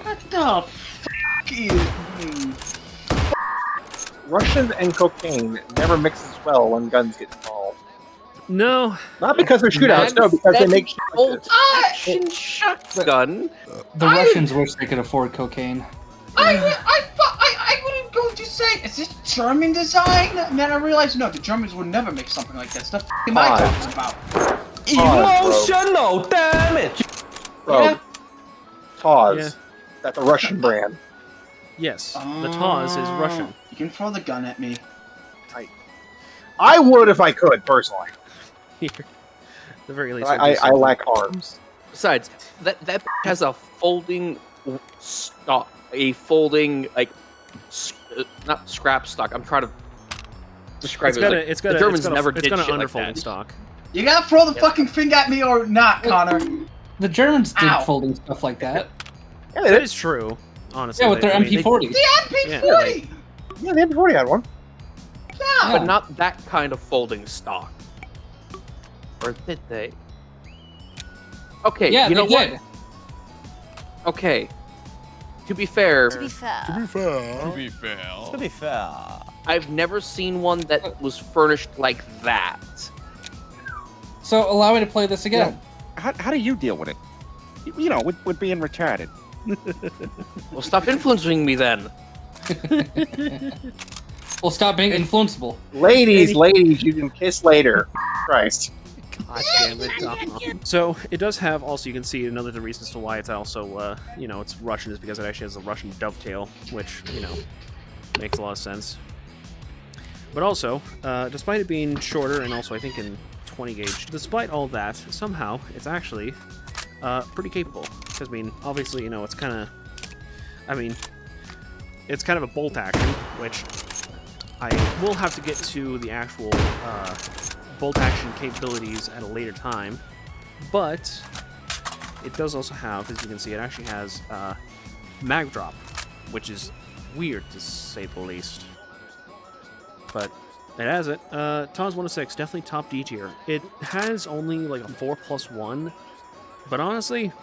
What the f is me? Russians and cocaine never mixes well when guns get involved. No, Not because they're shootouts, no, because they make shit like Bolt this. action shotgun. The Russians wish they could afford cocaine. I wouldn't go to say, is this German design? And then I realized, no, the Germans would never make something like this. The f am I talking about? Emotional damage. Bro, Yeah. Taz. Yeah. That's a Russian brand. yes, the Taz is Russian. You can throw the gun at me. I would if I could, personally. Here, the very least. I lack arms. Besides, that has a folding stock, not scrap stock. I'm trying to describe It's got the Germans never it's did got an shit like underfolding that. stock. You gotta throw the fucking thing at me or not, Connor. The Germans did Ow. folding stuff like that. Yeah, they That did. is true, honestly. Yeah, with their I mean, MP40s. The MP40! Yeah, the MP40 had one. Yeah. But not that kind of folding stock. Or did they? Okay, Yeah, you know they did. what? Okay. To be fair, To be fair. To be fair. I've never seen one that was furnished like that. So allow me to play this again. How do you deal with it? You know, with being retarded. Well, stop influencing me then. Well, stop being influenceable. Ladies, you can kiss later. Christ. God damn it, Tom. So it does have also, you can see another of the reasons to why it's also it's Russian is because it actually has a Russian dovetail, which makes a lot of sense. But also, despite it being shorter and also I think in 20 gauge, despite all that, somehow it's actually pretty capable. Because I mean, obviously it's kind of, it's kind of a bolt action, which I will have to get to the actual bolt action capabilities at a later time, but it does also have, as you can see, it actually has mag drop, which is weird to say the least. But it has it. TOS 106, definitely top D tier. It has only like a 4+1, but honestly,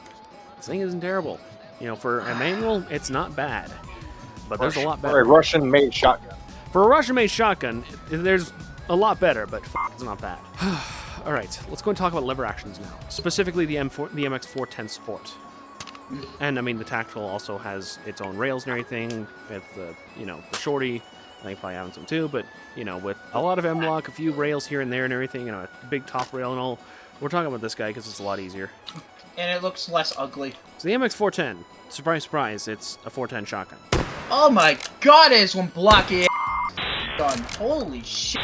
this thing isn't terrible. For a manual, it's not bad, but there's a lot better. For a Russian-made shotgun. For a Russian-made shotgun, there's a lot better, but it's not bad. All right, let's go and talk about lever actions now. Specifically, the MX410 Sport. And I mean, the tactical also has its own rails and everything. With the the shorty, I think probably having some too. But with a lot of M-lock, a few rails here and there and everything. A big top rail and all. We're talking about this guy because it's a lot easier. And it looks less ugly. So the MX410, surprise, surprise, it's a 410 shotgun. Oh my god, it is one blocky gun. Holy shit.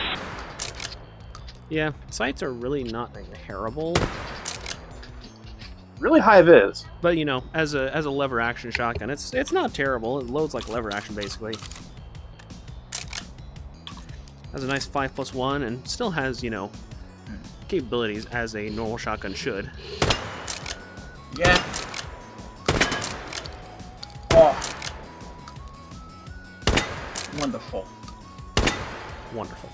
Yeah, sights are really not terrible. Really high vis. But as a lever action shotgun, it's not terrible. It loads like lever action basically. Has a nice 5+1 and still has capabilities as a normal shotgun should. Yeah. Oh. Wonderful. Wonderful.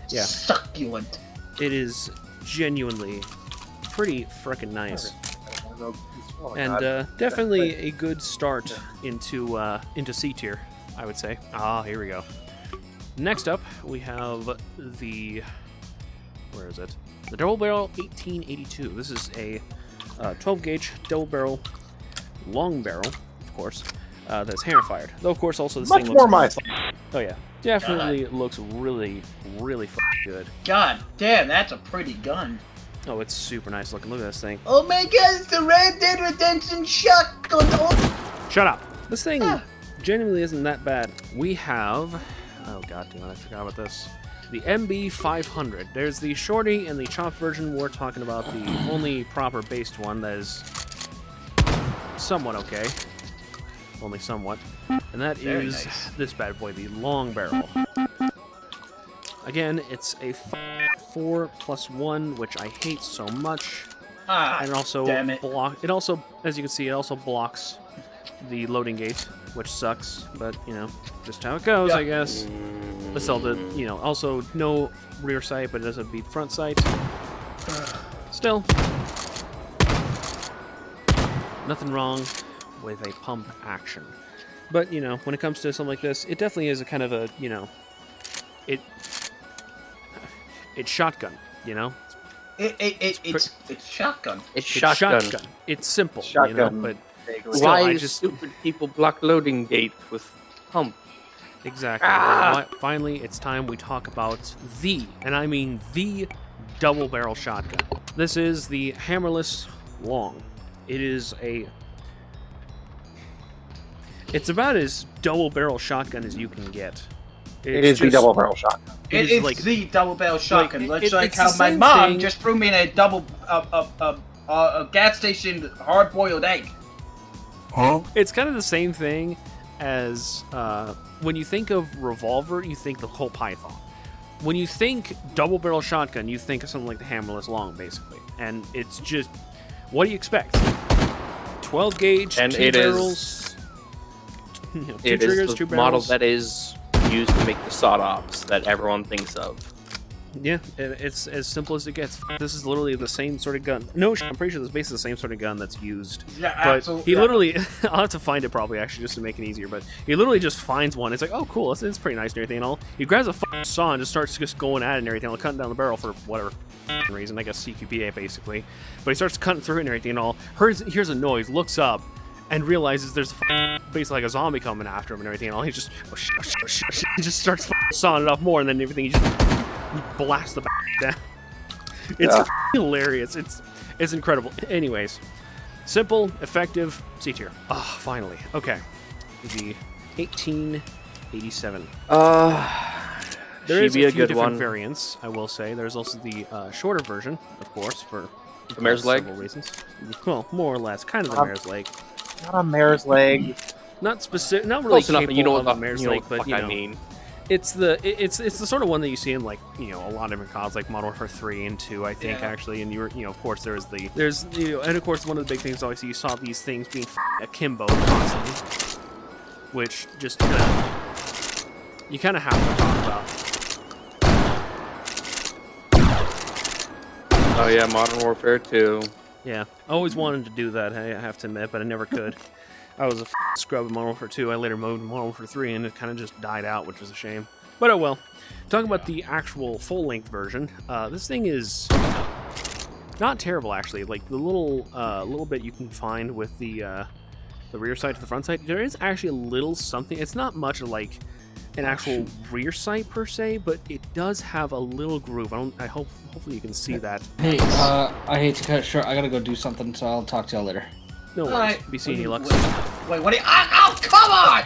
Yeah. Succulent. It is genuinely pretty frickin' nice. Oh, And definitely a good start into C tier, I would say. Ah, here we go. Next up, we have the where is it? The double barrel 1882. This is a 12 gauge double barrel, long barrel, of course. That's hammer fired. Though of course also this Much thing more looks. my Oh yeah, definitely looks really, really fucking good. God damn, that's a pretty gun. Oh, it's super nice looking. Look at this thing. Oh my god, it's the Red Dead Redemption shotgun. Oh. Shut up. This thing genuinely isn't that bad. We have, oh god damn it, I forgot about this. The MB500. There's the shorty and the chopped version. We're talking about the only proper based one that is somewhat okay. Only somewhat. And that Very is nice. this bad boy, the long barrel. Again, it's a 4+1, which I hate so much. And also damn it. it also, as you can see, it also blocks the loading gate, which sucks, but just how it goes, I guess. But still, also no rear sight, but it doesn't beat front sight. Still, nothing wrong with a pump action. But when it comes to something like this, it definitely is a kind of a it's shotgun. You know, It's shotgun. It's it's shotgun. It's simple. Shotgun. You know, but Vaguely. Still, Why I is just- stupid people block loading gate with pump? exactly. Finally, it's time we talk about and I mean the double barrel shotgun. This is the hammerless long. It is it's about as double barrel shotgun as you can get. It is the just- double barrel shotgun. It is is like- the double barrel shotgun. it's Like the how my same mom thing- just threw me in a a gas station hard boiled egg. Huh? It's kind of the same thing as when you think of revolver, you think the whole Python. When you think double barrel shotgun, you think of something like the hammerless long, basically. And it's just, what do you expect? 12 gauge, And 2 it barrels, is you know, 2 it triggers, is 2 the model barrels. that is used to make the sawed offs that everyone thinks of. Yeah, it's as simple as it gets. This is literally the same sort of gun. No, I'm pretty sure this is basically the same sort of gun that's used. Yeah, But absolutely. he literally, I'll have to find it probably actually just to make it easier, but he literally just finds one. It's like, oh cool, it's pretty nice and everything and all. He grabs a saw and just starts just going at it and everything, like cutting down the barrel for whatever reason, I guess CQPA basically. But he starts cutting through it and everything and all. Hears a noise, looks up, and realizes there's basically like a zombie coming after him and everything and all. He just, he just starts sawing it off more and then everything, he blasts the back down. It's hilarious. It's incredible. Anyways, simple, effective, C tier. Ah, finally. Okay. The 1887. There is She'd be a a few good different one. variants, I will say. There's also the shorter version, of course, for The mare's leg? several reasons. Well, more or less, kind of the mare's leg. Not a mare's leg. Not specific, not really Close enough, capable but you know what of the a mare's you know leg, what the but fuck you know, I mean. it's the sort of one that you see in like a lot of different CODs, like Modern Warfare 3 and 2, I think actually. And of course there's and of course one of the big things obviously you saw these things being akimbo constantly, which just you kind of have to talk about. Oh yeah, Modern Warfare 2. Yeah, I always wanted to do that. I have to admit, but I never could. I was a scrub in Modern Warfare 2. I later moved to Modern Warfare 3, and it kind of just died out, which was a shame. But oh well. Talking about the actual full-length version, this thing is not terrible actually. Like the little bit you can find with the rear sight to the front sight, there is actually a little something. It's not much like an actual rear sight per se, but it does have a little groove. Hopefully you can see that. Hey, I hate to cut it short. I gotta go do something, so I'll talk to y'all later. No worries. Alright. Be seeing you, Lux. Wait, what? Ow! Come on!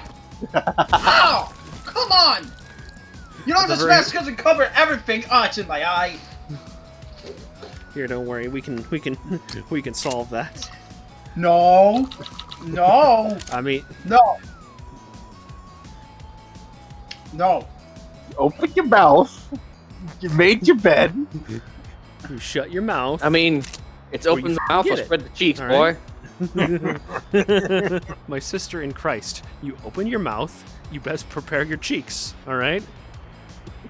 Ow! Come on! You know That's a this very- mask doesn't cover everything. Oh, it's in my eye. Here, don't worry. We can solve that. No. No. I mean, No. No. Open your mouth. You made your bed. you shut your mouth. I mean, it's Or open you the mouth, forget I'll it. spread the cheeks, All boy. right. My sister in Christ, you open your mouth, you best prepare your cheeks, all right?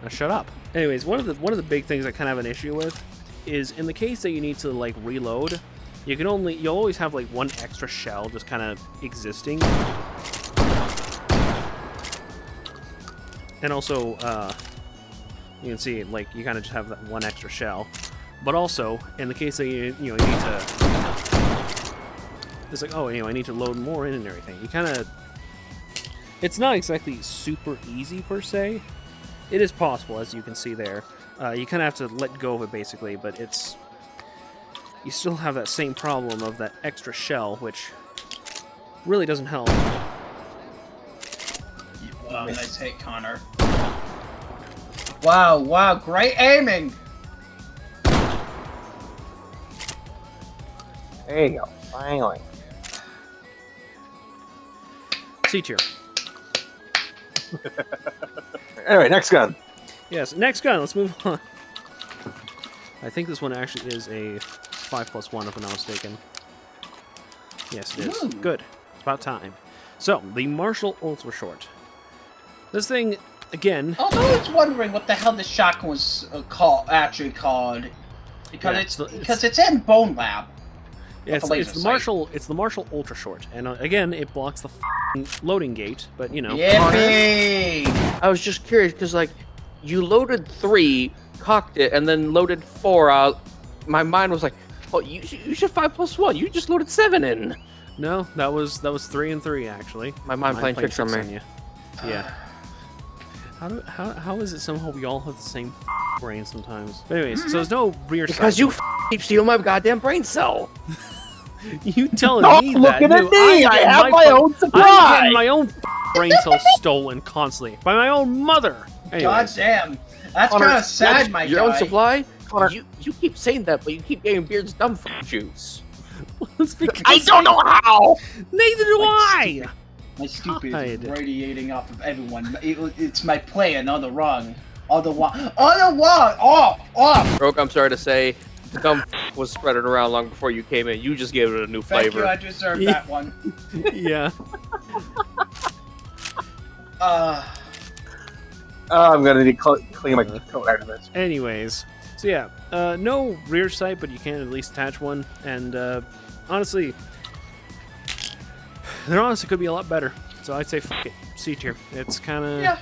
Now shut up. Anyways, one of the big things I kind of have an issue with is in the case that you need to like reload, you'll always have like one extra shell just kind of existing. And also, you can see like you kind of just have that one extra shell. But also, in the case that you need to, it's like, oh, I need to load more in and everything. You kind of, it's not exactly super easy per se. It is possible, as you can see there. You kind of have to let go of it basically, but you still have that same problem of that extra shell, which really doesn't help. Wow, nice hit, Connor. Wow, great aiming. There you go. Finally. C tier. Anyway, next gun. Yes, next gun, let's move on. I think this one actually is a 5+1 if I'm not mistaken. Yes, it is. Ooh. Good. It's about time. So, the Marshall Ultra Short. This thing, again, Although I was wondering what the hell this shotgun was actually called, because Yeah, it's in Bone Lab. yeah, the laser it's the sight. Marshall Ultra Short, and again, it blocks the loading gate. But Yippee! I was just curious because, like, you loaded 3 cocked it and then loaded 4 out, my mind was like, "Oh, you should 5 plus 1. You just loaded 7 in." No, that was 3 and 3 actually. My mind playing tricks on me. You. Yeah. How is it somehow we all have the same brain sometimes? But anyways, so there's no rear sight. Because you keep stealing my goddamn brain cell. You telling me Look that? at dude, me! I have my own I'm supply! getting my own brain cells stolen constantly by my own mother. God Anyways, damn. That's Connor, kind of sad, my Your own guy. supply? Connor. You keep saying that, but you keep getting Beard's dumb juice. it's because I don't know how! Neither do I. My stupid God. is radiating off of everyone. It's my plan on the wrong. On the wrong. Off! Rogue, I'm sorry to say, the dumb was spreading around long before you came in. You just gave it a new Thank flavor. you, I deserve that one. Yeah. I'm gonna need to clean my coat out of this. Anyways, so yeah, no rear sight, but you can at least attach one. And honestly, there honestly could be a lot better. So I'd say fuck it. C tier. It's kind of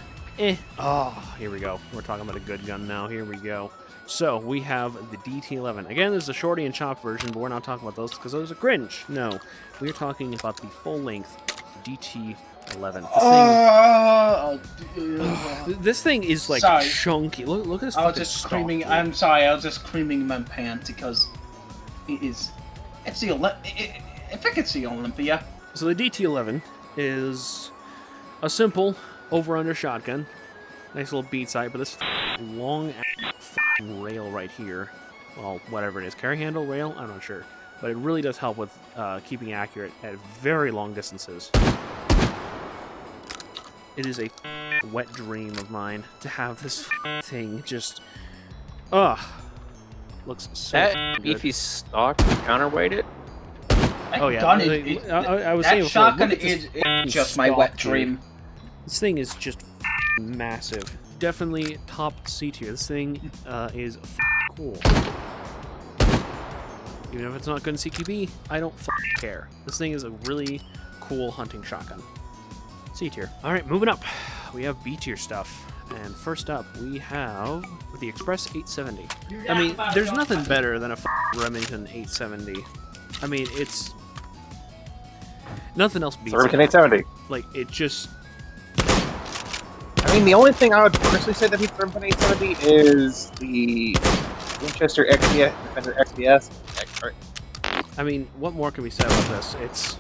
Oh, here we go. We're talking about a good gun now. Here we go. So we have the DT11. Again, there's a shorty and chopped version, but we're not talking about those because those are cringe. No, we're talking about the full-length DT11. This thing is like Sorry. chunky. Look at this. I was fucking just stock, screaming. dude. I'm sorry. I was just screaming in my pants because it is. It's the I think it's the Olympia. So the DT11 is a simple over-under shotgun. Nice little beat sight, but this long rail right here, well, whatever it is, carry handle, rail, I'm not sure. But it really does help with keeping accurate at very long distances. It is a wet dream of mine to have this thing just, looks so That good. beefy stock counterweight it. Oh yeah, Gun I was that saying before, shotgun look at this is just my stock, wet dude. dream. This thing is just massive. Definitely top C tier. This thing is cool. Even if it's not good in CQB, I don't care. This thing is a really cool hunting shotgun. C tier. Alright, moving up. We have B tier stuff. And first up, we have the Express 870. I mean, there's nothing better than a Remington 870. I mean, it's... Nothing else beats Remington it. 870. Like, it just... I mean, the only thing I would personally say that beats the Remington 870 is the Winchester XPS, Defender XPS. I mean, what more can we say about this? It's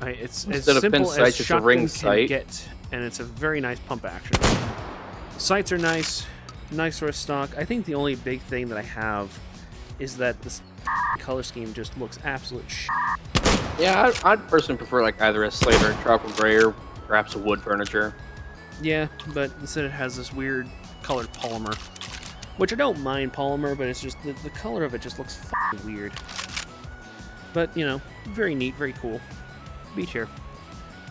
as Instead of pin simple sights, as it's a shotgun ring can sight. get, and it's a very nice pump action. Sights are nice for a stock. I think the only big thing that I have is that this color scheme just looks absolute shit. Yeah, I'd personally prefer like either a Slater and charcoal gray or perhaps a wood furniture. Yeah, but instead it has this weird colored polymer, which I don't mind polymer, but it's just the color of it just looks f***ing weird. But, you know, very neat, very cool. B tier.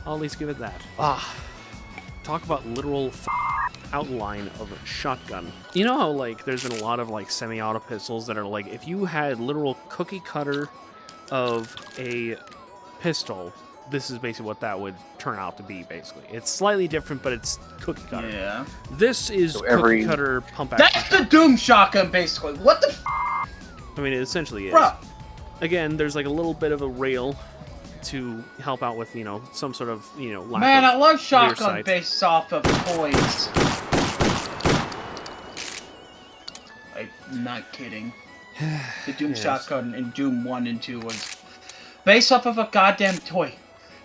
I'll at least give it that. Talk about literal outline of a shotgun. You know how, like, there's been a lot of, like, semi-auto pistols that are, like, if you had literal cookie cutter of a pistol, this is basically what that would turn out to be, basically. It's slightly different, but it's cookie cutter. Yeah. This is cookie cutter pump action. That's the Doom shotgun, basically. What the I mean, it essentially is. Bruh. Again, there's like a little bit of a rail to help out with, you know, some sort of, you know, lack Man, of I love rear shotgun sight. based off of toys. I'm not kidding. The Doom Yes. shotgun in Doom 1 and 2 was based off of a goddamn toy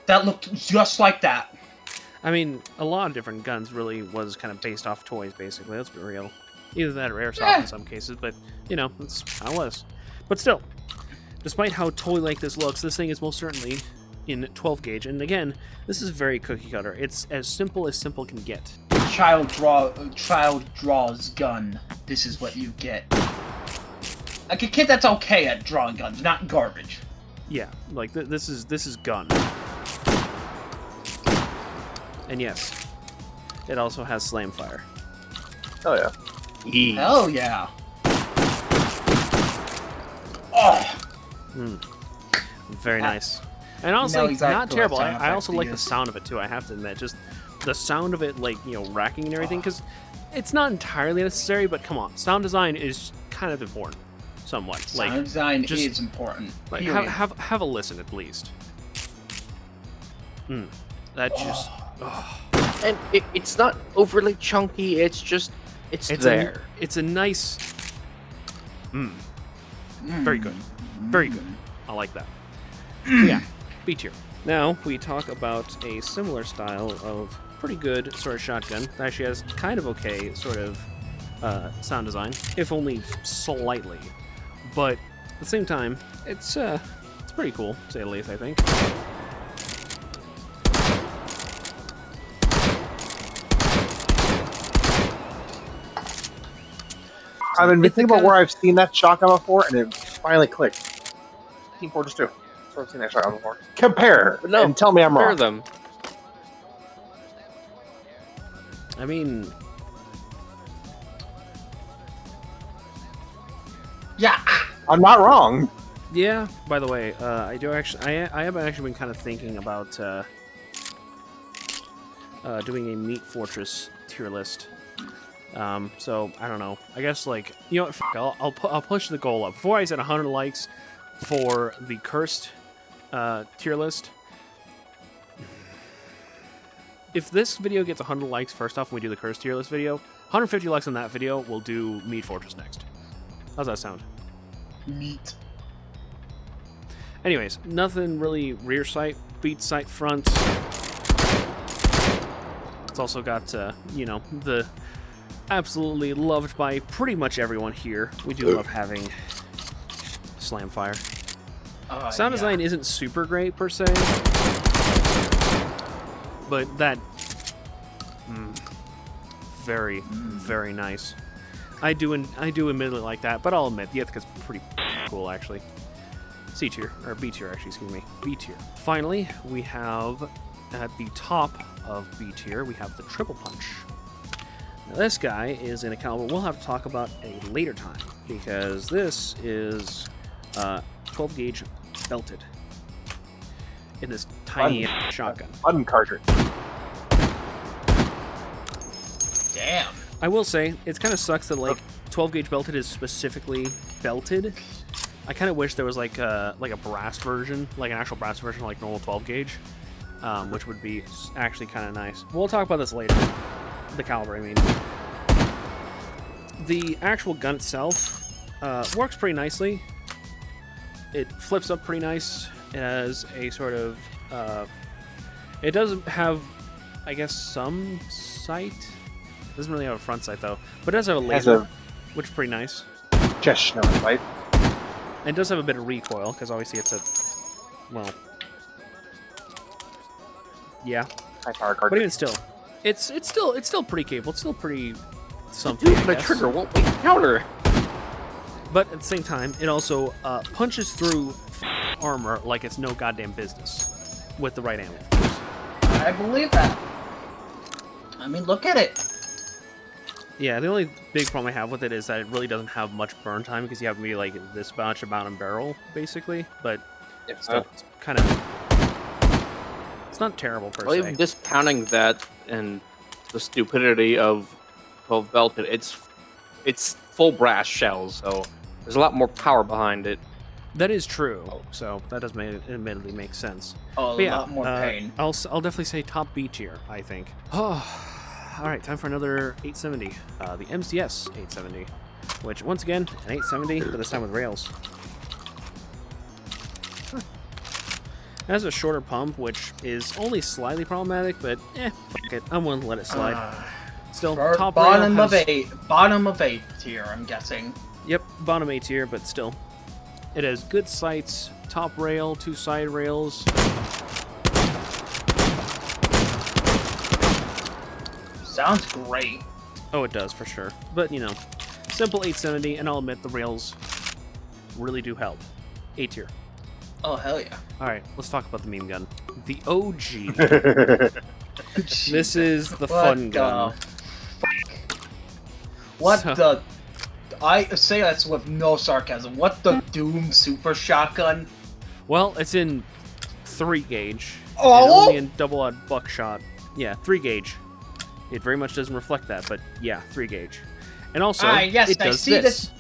that looked just like that. I mean, a lot of different guns really was kind of based off toys, basically. Let's be real. Either that or airsoft Yeah. in some cases, but, you know, that's how it was. But still, despite how toy-like this looks, this thing is most certainly in 12 gauge. And again, this is very cookie cutter. It's as simple can get. Child draws gun. This is what you get. Like a kid that's okay at drawing guns, not garbage. Yeah, like this is gun. And yes, it also has slam fire. Oh yeah. Hell yeah. Oh, Very nice. And honestly, know exactly not terrible. what sound I also effect to like the use. sound of it too, I have to admit. Just the sound of it, like, you know, racking and everything, because it's not entirely necessary, but come on, sound design is kind of important, somewhat. Sound design just, is important. Like, period. have a listen at least. That just. And it's not overly chunky. It's just it's there. It's a nice. Very good. Very good. I like that. So yeah, B tier. Now we talk about a similar style of pretty good sort of shotgun that actually has kind of okay sort of sound design, if only slightly. But at the same time, it's pretty cool, to say the least, I think. I've been thinking about where I've seen that shotgun before, and it finally clicked. Team Fortress 2. So I've seen that shotgun before. Compare, But no, and tell me I'm compare wrong. them. I mean, Yeah. I'm not wrong. yeah. By the way, I have actually been kind of thinking about doing a Meat Fortress tier list. So I don't know. I guess like you know what? I'll push the goal up. Before I said 100 likes for the cursed tier list. If this video gets 100 likes first off, when we do the cursed tier list video, 150 likes on that video, we'll do Meat Fortress next. How's that sound? Meat. Anyways, nothing really rear sight, beat sight front. It's also got you know, the absolutely loved by pretty much everyone here. We do love having slam fire. Sound design isn't super great per se, but that very, very nice. I do admittedly like that, but I'll admit the Ithaca's pretty cool actually. C tier or B tier actually, excuse me, B tier. Finally, we have at the top of B tier we have the triple punch. Now, this guy is in a caliber we'll have to talk about a later time because this is 12 gauge belted in this tiny shotgun. Button cartridge. Damn. I will say it kind of sucks that like 12 gauge belted is specifically belted. I kind of wish there was like a brass version, like an actual brass version, like normal 12 gauge, which would be actually kind of nice. We'll talk about this later. The caliber, I mean. The actual gun itself works pretty nicely. It flips up pretty nice. It has a sort of... it does have, I guess, some sight. It doesn't really have a front sight, though. But it does have a laser, which is pretty nice. Just no light. And it does have a bit of recoil, because obviously it's a... Well... Yeah. High power But cartridge. even still, it's still pretty capable. It's still pretty something. Dude, the trigger won't wait counter. But at the same time, it also punches through armor like it's no goddamn business with the right ammo. I believe that. I mean, look at it. Yeah, the only big problem I have with it is that it really doesn't have much burn time because you have to be like this much about a barrel, basically. But still, it's kind of... It's not terrible per Well, se. even discounting that and the stupidity of 12 belted, it's full brass shells, so there's a lot more power behind it. That is true, so that does admittedly make sense. Oh, But a yeah, lot more pain. I'll definitely say top B tier, I think. Oh, all right, time for another 870. The MCS 870, which once again an 870, but this time with rails. It has a shorter pump, which is only slightly problematic, but fuck it, I'm willing to let it slide. Still, top bottom rail of has, bottom of A tier, I'm guessing. Yep, bottom A tier, but still. It has good sights, top rail, 2 side rails. Sounds great. Oh, it does, for sure. But, you know, simple 870, and I'll admit the rails really do help. A tier. Oh, hell yeah. Alright, let's talk about the meme gun. The OG. This is the fun gun. What So- the... I say that's with no sarcasm. What the Doom Super Shotgun? Well, it's in 3 gauge. Oh! And only in double-aught buckshot. Yeah, 3 gauge. It very much doesn't reflect that, but yeah, 3 gauge. And also, yes, it I does see this.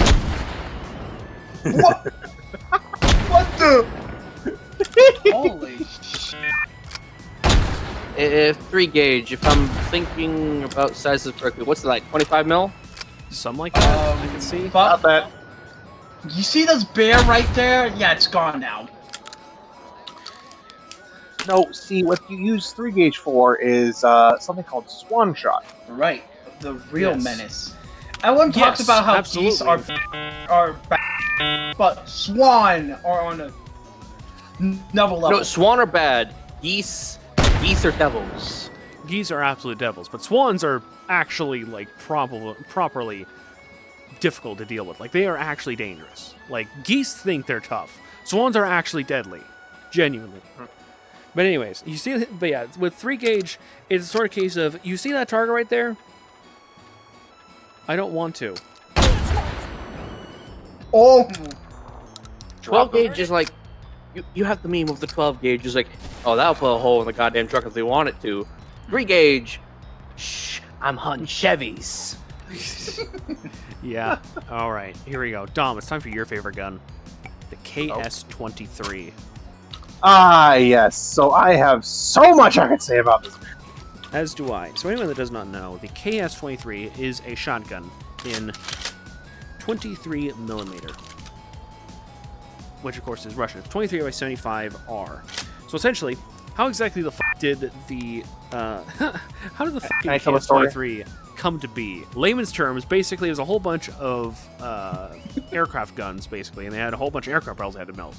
What? What the? Holy shit. If 3 gauge, if I'm thinking about sizes correctly, what's it like, 25 mil? Something like that, I can see. About that. You see this bear right there? Yeah, it's gone now. No, see, what you use 3 gauge for is something called swan shot. Right, the real Yes. menace. Everyone talks Yes, about how absolutely. geese are bad, but swan are on another level. No, swan are bad. Geese are devils. Geese are absolute devils, but swans are actually, like, properly difficult to deal with. Like, they are actually dangerous. Like, geese think they're tough. Swans are actually deadly. Genuinely. But anyways, you see, but yeah, with 3 gauge, it's a sort of case of, you see that target right there? I don't want to. Oh, 12 gauge is like, you have the meme of the 12 gauge is like, oh, that'll put a hole in the goddamn truck if they want it to. 3 gauge, shh, I'm hunting Chevys. Yeah. All right. Here we go. Dom, it's time for your favorite gun. The KS-23. Ah, yes. So I have so much I could say about this. As do I. So anyone that does not know, the KS-23 is a shotgun in 23 millimeter, which of course is Russian. It's 23 by 75R. So essentially, how exactly the did the how did the fucking I tell a story? KS-23 come to be? Layman's terms, basically, it was a whole bunch of aircraft guns, basically, and they had a whole bunch of aircraft barrels they had to melt.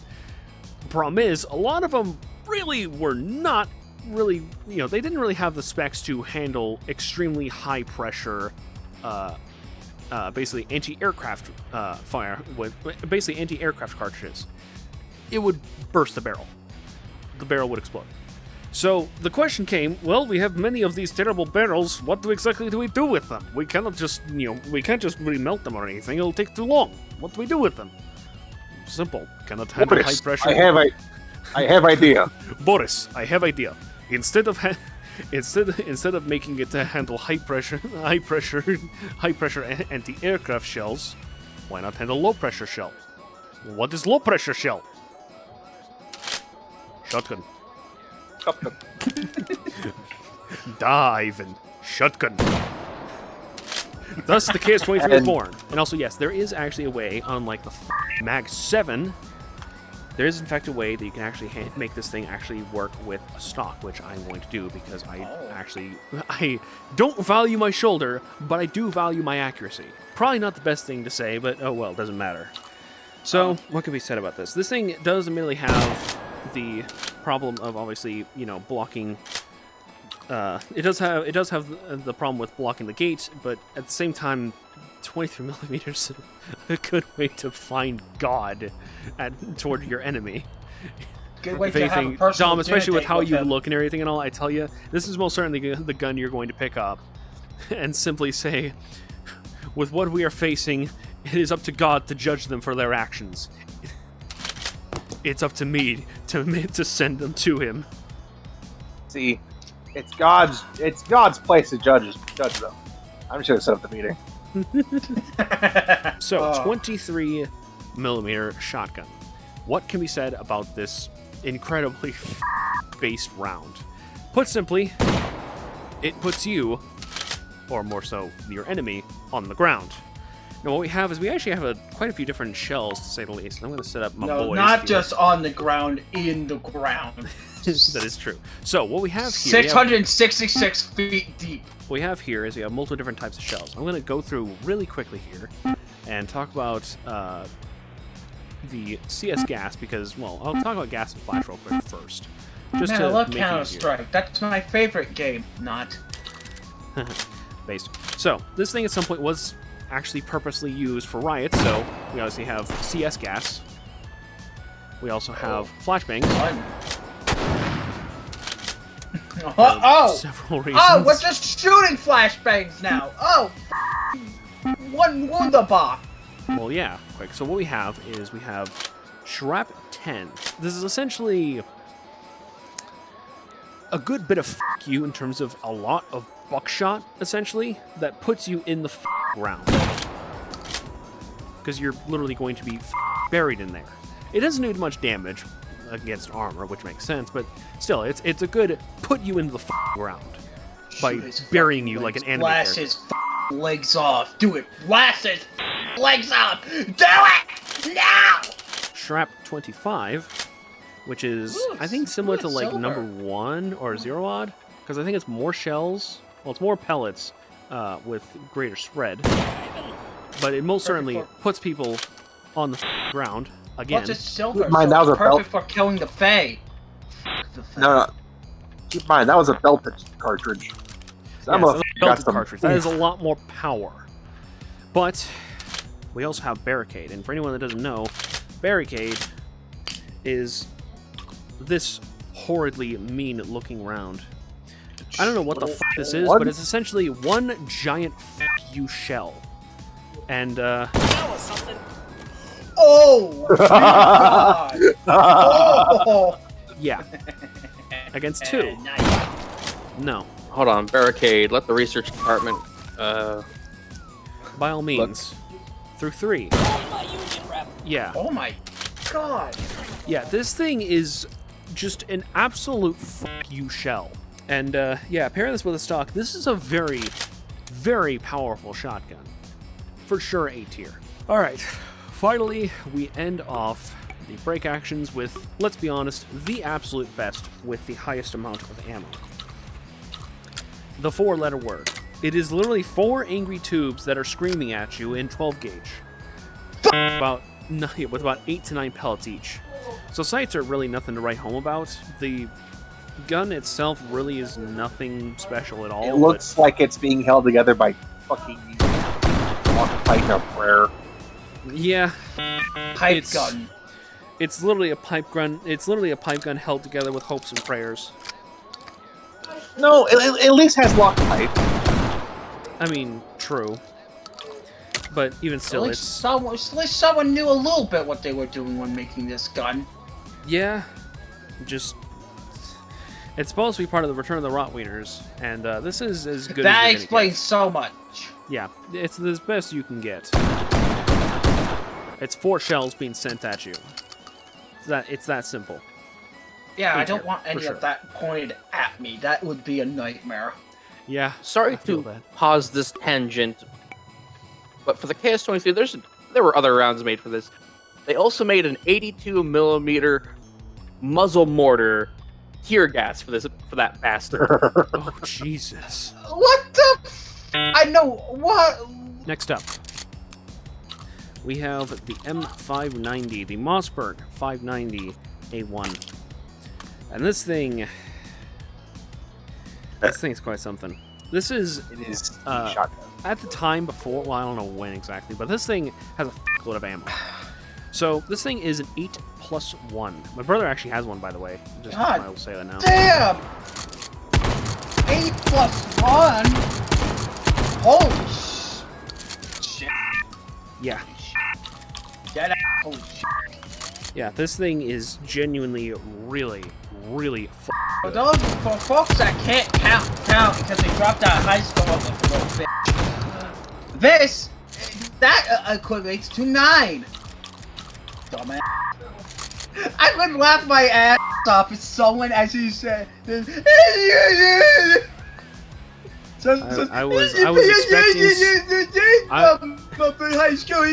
Problem is, a lot of them really were not really, they didn't really have the specs to handle extremely high pressure, basically anti-aircraft fire, with basically anti-aircraft cartridges. It would burst the barrel. The barrel would explode. So the question came, well, we have many of these terrible barrels. What exactly do we do with them? We cannot just, we can't just really melt them or anything. It'll take too long. What do we do with them? Simple. Cannot handle high pressure. I have idea. Boris, I have idea. Instead of making it to handle high pressure anti-aircraft shells, why not handle low pressure shell? What is low pressure shell? Shotgun. Da, Ivan. Shotgun. Thus, the KS-23 is born. And also, yes, there is actually a way, unlike the Mag 7, there is in fact a way that you can actually make this thing actually work with a stock, which I'm going to do because I don't value my shoulder, but I do value my accuracy. Probably not the best thing to say, but oh well, doesn't matter. So, what can be said about this? This thing does admittedly have the problem of obviously, blocking. It does have the problem with blocking the gate, but at the same time, 23 millimeters a good way to find God toward your enemy. good way If to have a anything, personal Dom, especially with how you him. look and everything and all, I tell you, this is most certainly the gun you're going to pick up and simply say, with what we are facing, it is up to God to judge them for their actions. It's up to me to send them to him. See, it's God's place to judge them. I'm just gonna set up the meeting. So, 23 millimeter shotgun. What can be said about this incredibly based round? Put simply, it puts you, or more so, your enemy, on the ground. Now, what we have is we actually have quite a few different shells, to say the least. I'm going to set up my boys not here. just on the ground, in the ground. That is true. So, what we have here... 666 feet deep. What we have here is we have multiple different types of shells. I'm going to go through really quickly here and talk about the CS gas because, well, I'll talk about gas and flash real quick first. Just Man, to I love make it easier. Counter-Strike. That's my favorite game. Not. Based. So, this thing at some point was actually purposely used for riots, so we obviously have CS gas. We also have flashbangs. Several reasons. Oh, we're just shooting flashbangs now. Oh, one wunderbar. Well, yeah, quick. So what we have is we have Shrap 10. This is essentially a good bit of you in terms of a lot of buckshot, essentially, that puts you in the ground. Because you're literally going to be buried in there. It doesn't do much damage against armor, which makes sense, but still, it's a good put you into the ground by burying you like an enemy Blast character. his legs off. Do it. Blast his legs off. Do it now. Shrap 25, which is, Ooh, I think, similar to like silver. number 1 or 0 odd, because I think it's more shells, well, it's more pellets with greater spread, but it most certainly puts people on the ground again. Plus it's silver, Keep in mind, so that was it's a belt. perfect for killing the Fae. No. Keep in mind, that was a belted cartridge. So that Yeah, so motherfucker the got belted some. cartridge. That is a lot more power. But we also have Barricade, and for anyone that doesn't know, Barricade is this horridly mean-looking round. I don't know what the fuck this is, What? but it's essentially one giant you shell. And, Oh! God. Oh! yeah. Against 2. Nice. No. Hold on, barricade. Let the research department. By all means. Through 3. Yeah. Oh my God. Yeah, this thing is just an absolute fuck you shell. And, yeah, pairing this with a stock, this is a very, very powerful shotgun. For sure A tier. Alright, finally, we end off the break actions with, let's be honest, the absolute best with the highest amount of ammo. The 4-letter word. It is literally 4 angry tubes that are screaming at you in 12 gauge. With about 8 to 9 pellets each. So sights are really nothing to write home about. The gun itself really is nothing special at all. It looks like it's being held together by fucking fighting a prayer. Yeah. Pipe gun. It's literally a pipe gun. It's literally a pipe gun held together with hopes and prayers. No, it at least has lock pipe. I mean, true. But even still, at least someone knew a little bit what they were doing when making this gun. Yeah. Just... It's supposed to be part of the Return of the Rotwieners, and this is as good as That you're gonna explains get. so much. Yeah, it's the best you can get. It's 4 shells being sent at you. It's that simple. Yeah, I A tier, don't want any for sure. of that pointed at me. That would be a nightmare. Yeah. Sorry I feel to that. pause this tangent, but for the KS-23, there were other rounds made for this. They also made an 82mm muzzle mortar tear gas for that bastard. Oh, Jesus. What the? I know what. Next up, we have the M590, the Mossberg 590 A1. And this thing's quite something. This is, It is shotgun. At the time before, well, I don't know when exactly, but this thing has a load of ammo. So this thing is an 8+1. My brother actually has one, by the way. Just God I will say that now. Damn! 8+1? Holy shit. Yeah. That holy shit. Yeah, this thing is genuinely really, really For those for folks that can't count because they dropped out of high school, little bitch. That equates to 9. Dumbass. I would laugh my ass off if someone actually said. I was expecting. High school,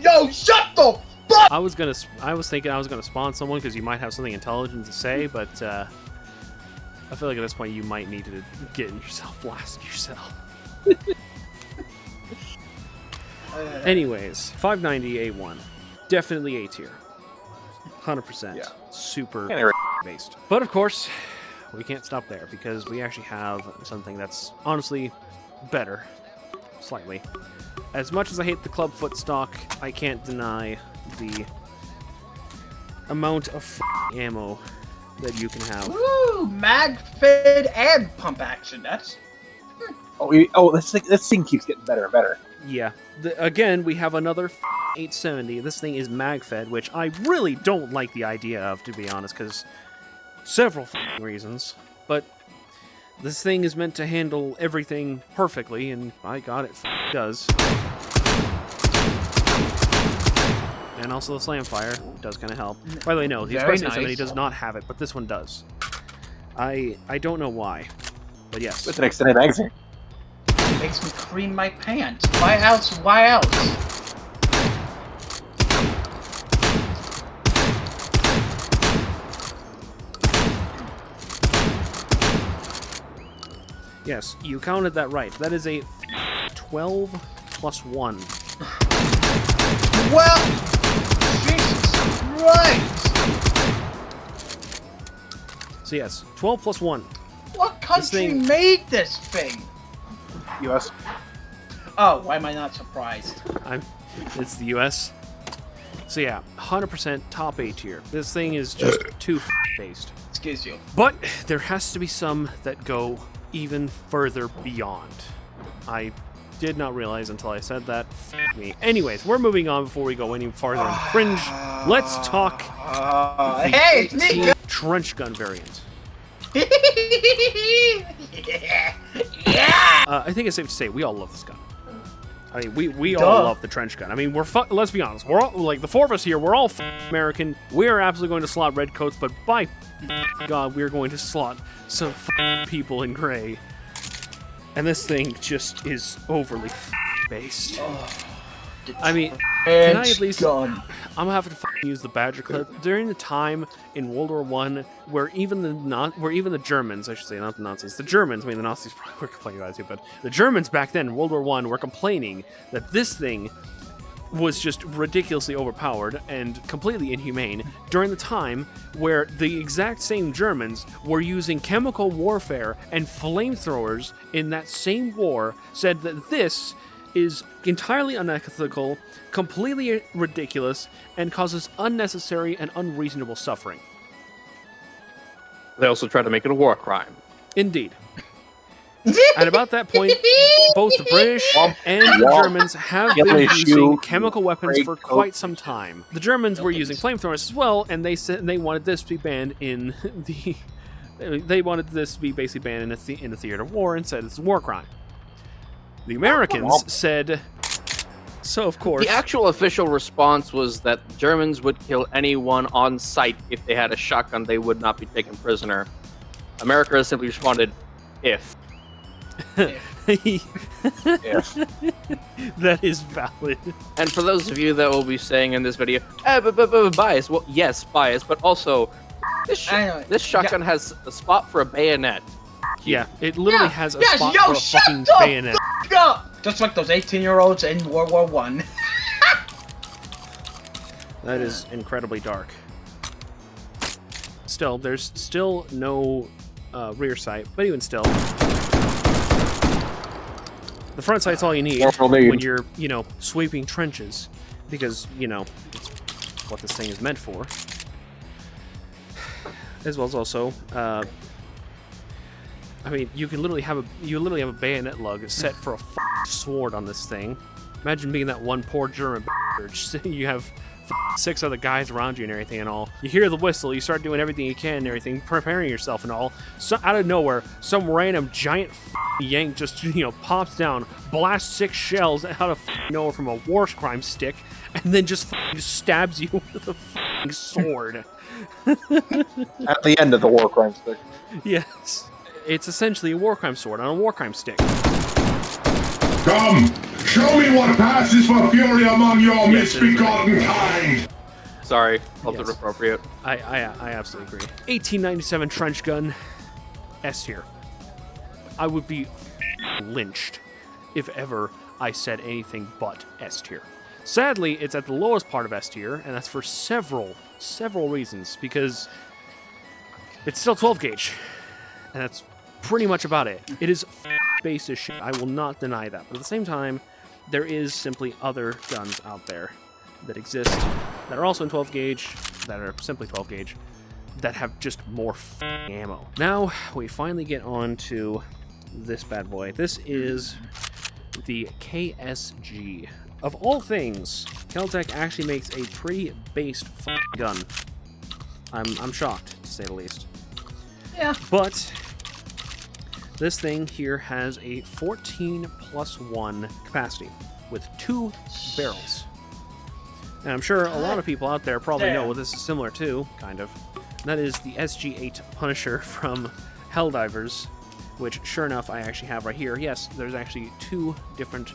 yo, shut the fuck! I was thinking I was gonna spawn someone because you might have something intelligent to say, but I feel like at this point you might need to get yourself blasted yourself. Anyways, 590 A1, definitely A tier, 100%. Yeah. Super based. But of course, we can't stop there because we actually have something that's honestly better, slightly. As much as I hate the clubfoot stock, I can't deny the amount of ammo that you can have. Woo! Mag, fed, and pump action. That's. This thing keeps getting better and better. Yeah. Again, we have another 870. This thing is mag-fed, which I really don't like the idea of, to be honest, because several reasons. But This thing is meant to handle everything perfectly, and by God, it does. And also the slam fire does kind of help. By the way, no, the Very Express nice. 70 does not have it, but this one does. I don't know why, but yes. With an extended magazine. It makes me cream my pants. Why else? Why else? Yes, you counted that right. That is a 12 plus 1. Well, Jesus Christ! So yes, 12 plus 1. What country thing- made this thing? U.S. Oh, why am I not surprised? It's the US. So yeah, 100% top A tier. This thing is just too based. Excuse you. But there has to be some that go even further beyond. I did not realize until I said that. F me. Anyways, we're moving on before we go any farther in cringe. Let's talk the Hey, it's me! 18 trench gun variant. Yeah! I think it's safe to say we all love this gun. I mean, we Duh. all love the trench gun. I mean, let's be honest. We're all, like, the four of us here, we're all American. We are absolutely going to slot red coats, but by God, we're going to slot some people in gray. And this thing just is overly based. I mean, can I at least... Gun. I'm gonna have to use the Badger clip. During the time in World War I where even the Germans, I should say, not the Nazis, the Germans, I mean the Nazis probably were complaining about it too, but the Germans back then in World War I were complaining that this thing was just ridiculously overpowered and completely inhumane during the time where the exact same Germans were using chemical warfare and flamethrowers in that same war, said that this is entirely unethical, completely ridiculous, and causes unnecessary and unreasonable suffering. They also try to make it a war crime. Indeed. At about that point, both the British and the Germans have been using chemical weapons for quite some time. The Germans were using flamethrowers as well, and they said they wanted this to be banned in the... They wanted this to be basically banned in the theater of war and said it's a war crime. The Americans said... So, of course... The actual official response was that Germans would kill anyone on sight if they had a shotgun. They would not be taken prisoner. America simply responded, if. That is valid. And for those of you that will be saying in this video, bias. Well, yes, bias, but also this shotgun has a spot for a bayonet. Yeah, it literally has a spot for a fucking the bayonet. Up! Just like those 18-year-olds in World War I. That is incredibly dark. Still, there's still no rear sight, but even still. The front sight's all you need when you're, sweeping trenches. Because, it's what this thing is meant for. As well as also, I mean, you literally have a bayonet lug set for a sword on this thing. Imagine being that one poor German bastard. You have 6 other guys around you and everything and all. You hear the whistle, you start doing everything you can and everything, preparing yourself and all. So out of nowhere, some random giant yank just, pops down, blasts 6 shells out of nowhere from a war crime stick, and then just stabs you with a sword. At the end of the war crime stick. Yes. It's essentially a war crime sword on a war crime stick. Come, show me what passes for fury among your misbegotten kind. Sorry, felt it appropriate. I absolutely agree. 1897 trench gun, S tier. I would be lynched if ever I said anything but S tier. Sadly, it's at the lowest part of S tier, and that's for several reasons, because it's still 12 gauge, and that's pretty much about it. It is based as shit. I will not deny that. But at the same time, there is simply other guns out there that exist that are also in 12 gauge, that are simply 12 gauge, that have just more ammo. Now, we finally get on to this bad boy. This is the KSG. Of all things, Kel-Tec actually makes a pretty based gun. I'm shocked, to say the least. Yeah. But This thing here has a 14+1 capacity with 2 barrels. And I'm sure a lot of people out there probably know what this is similar to, kind of. And that is the SG-8 Punisher from Helldivers, which, sure enough, I actually have right here. Yes, there's actually 2 different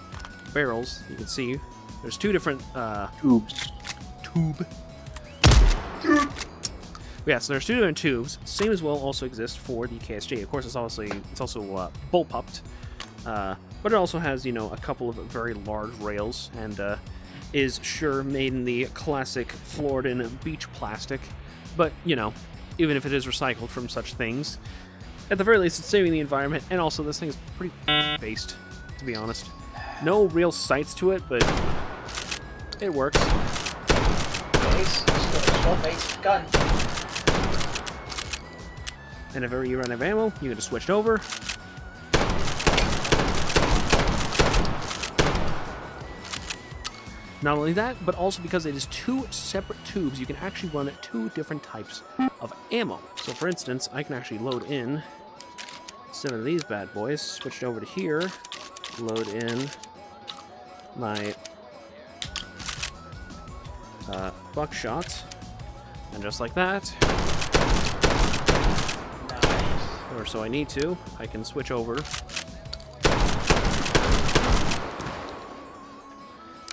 barrels. You can see there's 2 different Tubes. Yeah, so there's 2 different tubes. Same as well also exists for the KSG. Of course, it's also bullpupped, but it also has, you know, a couple of very large rails, and is sure made in the classic Floridan beach plastic. But, you know, even if it is recycled from such things, at the very least, it's saving the environment, and also this thing is pretty based, to be honest. No real sights to it, but it works. Base, still base gun. And if ever you run out of ammo, you can just switch it over. Not only that, but also because it is 2 separate tubes, you can actually run 2 different types of ammo. So for instance, I can actually load in some of these bad boys, switch it over to here, load in my buckshot, and just like that, or so I need to, I can switch over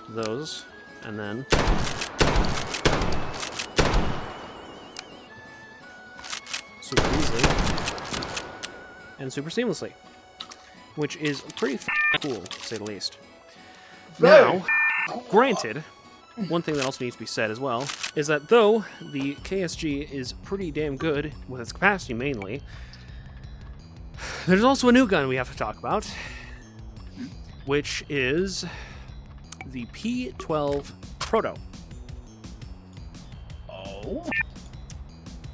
those, and then super easily and super seamlessly, which is pretty cool, to say the least. Now, granted, one thing that also needs to be said as well is that though the KSG is pretty damn good with its capacity mainly, there's also a new gun we have to talk about, which is the P12 Proto. Oh?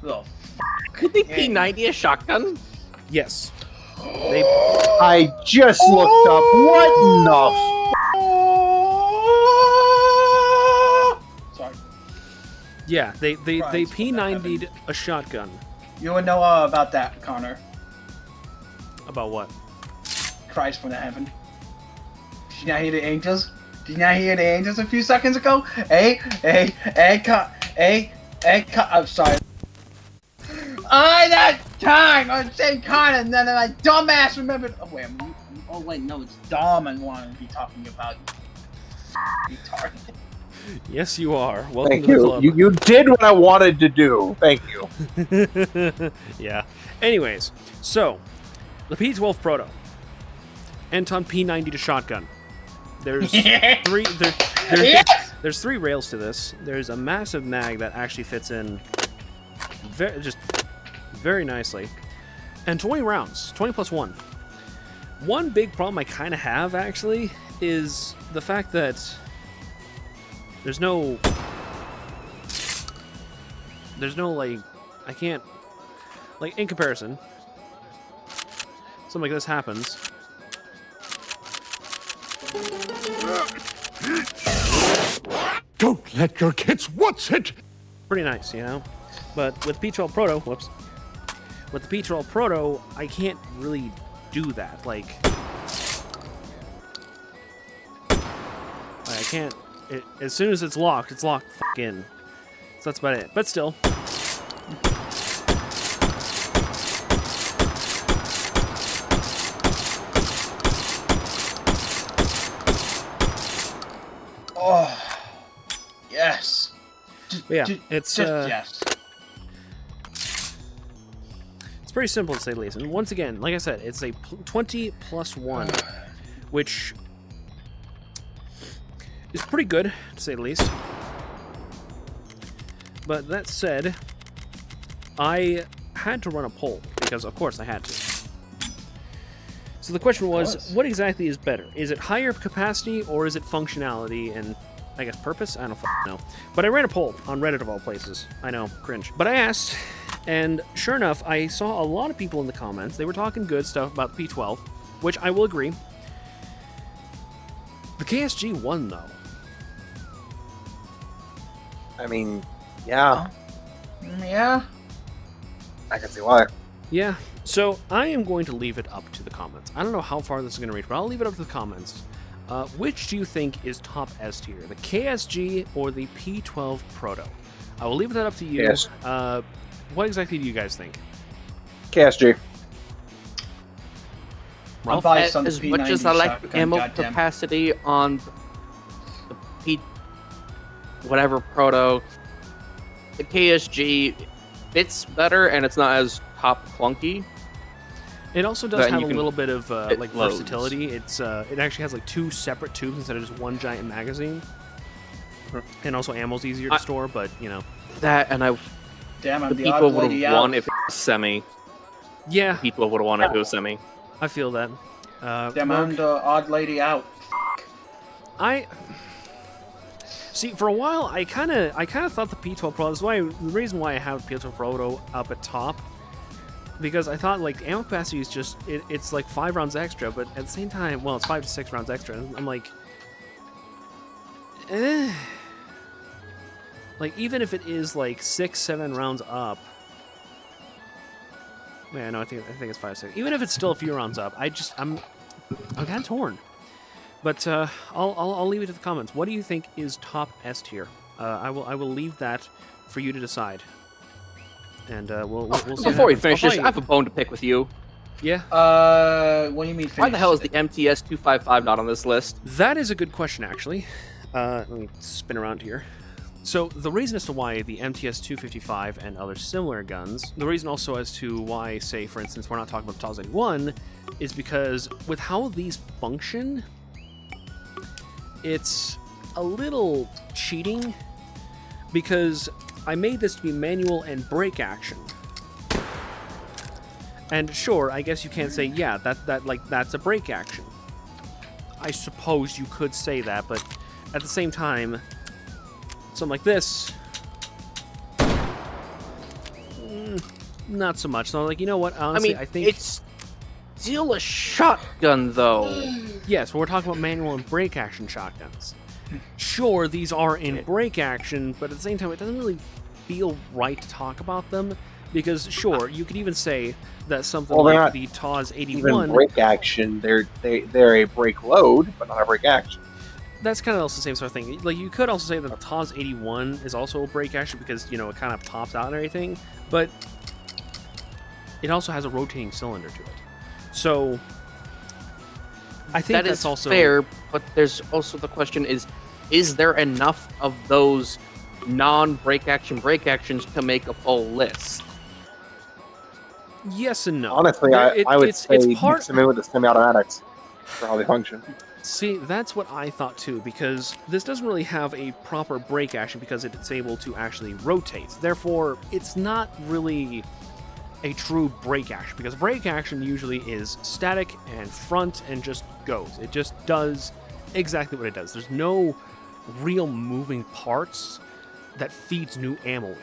The Could the P90 a shotgun? Yes. I just looked up. What in the Sorry. Yeah, they Christ, P90'd a shotgun. You would know about that, Connor. About what? Christ from the heaven. Did you not hear the angels? Did you not hear the angels a few seconds ago? I'm sorry. That time I was saying Connor, and then my dumbass remembered. Oh wait, no, it's Dom I wanted to be talking about. Retard. Yes, you are. Welcome Thank to the you. club. You did what I wanted to do. Thank you. Yeah. Anyways, so the P12 Proto, Anton P90 to shotgun. There's three. There's 3 rails to this. There's a massive mag that actually fits in very nicely, and 20 rounds, 20+1. One big problem I kind of have actually is the fact that there's no like, I can't, like, in comparison, something like this happens. Don't let your kids watch it! Pretty nice, you know? But with P12 Proto, with the P12 Proto, I can't really do that. Like I can't, as soon as it's locked in. So that's about it. But still. Oh, yes. But yeah, it's yes. It's pretty simple to say the least. And once again, like I said, it's a 20+1, which is pretty good to say the least. But that said, I had to run a poll because, of course, I had to. So the question was, what exactly is better? Is it higher capacity or is it functionality and, I guess, purpose? I don't know. But I ran a poll on Reddit of all places. I know, cringe. But I asked, and sure enough, I saw a lot of people in the comments. They were talking good stuff about the P12, which I will agree. The KSG won, though. I mean, yeah. Yeah. I can see why. Yeah, so I am going to leave it up to the comments. I don't know how far this is going to reach, but I'll leave it up to the comments. Which do you think is top S tier, the KSG or the P12 Proto? I will leave that up to you. Yes. What exactly do you guys think? KSG. I'm biased on the As P90 much as I like the shotgun, ammo goddamn. capacity on the P whatever Proto, the KSG fits better and it's not as top clunky. It also does But have you a can little bit of fit like loads. versatility. It's it actually has like 2 separate tubes instead of just one giant magazine. And also ammo's easier to store, but you know. That and I Damn, I'm the the people odd would lady have out. won if it was semi. Yeah, People would have won if it was semi. I feel that. Damn, Mark, I'm the odd lady out. I see. For a while, I kind of thought the P12 Pro. That's why the reason why I have P12 Proto up at top, because I thought like ammo capacity is just it's like 5 rounds extra, but at the same time, well, it's 5 to 6 rounds extra. And I'm like, like even if it is like 6-7 rounds up. Yeah, no, I think it's 5-6. Even if it's still a few rounds up, I'm kind of torn. But I'll leave it to the comments. What do you think is top S tier? I will leave that for you to decide. And we'll see. Before we what finish happens. this, I have a bone to pick with you. Yeah, What do you mean? Why the hell is finish the MTS 255 not on this list? that is a good question, actually. Let me spin around here. So the reason as to why the MTS 255 and other similar guns, the reason also as to why, say, for instance, we're not talking about the TOS 81, is because with how these function, it's a little cheating, because I made this to be manual and brake action. And sure, I guess you can't say, yeah, that's a brake action. I suppose you could say that, but at the same time, something like this, not so much. So I'm like, you know what? Honestly, I think it's still a shotgun, though. yes, we're talking about manual and brake action shotguns. Sure, these are in brake action, but at the same time, it doesn't really feel right to talk about them, because sure, you could even say that something Well, they're like not the TOS Even 81. brake action, they're a brake load, but not a brake action. That's kind of also the same sort of thing. Like, you could also say that the TOS 81 is also a brake action because, you know, it kind of pops out and everything, but it also has a rotating cylinder to it. So, I think That that's is also fair, but there's also the question is there enough of those non-brake actions to make a full list? yes and no. Honestly, There- I would it's say part. mix them in with the semi-automatics for how they function. See, that's what I thought too, because this doesn't really have a proper brake action because it's able to actually rotate. Therefore, it's not really a true brake action, because brake action usually is static and front and just goes. It just does exactly what it does. There's no real moving parts that feeds new ammo in.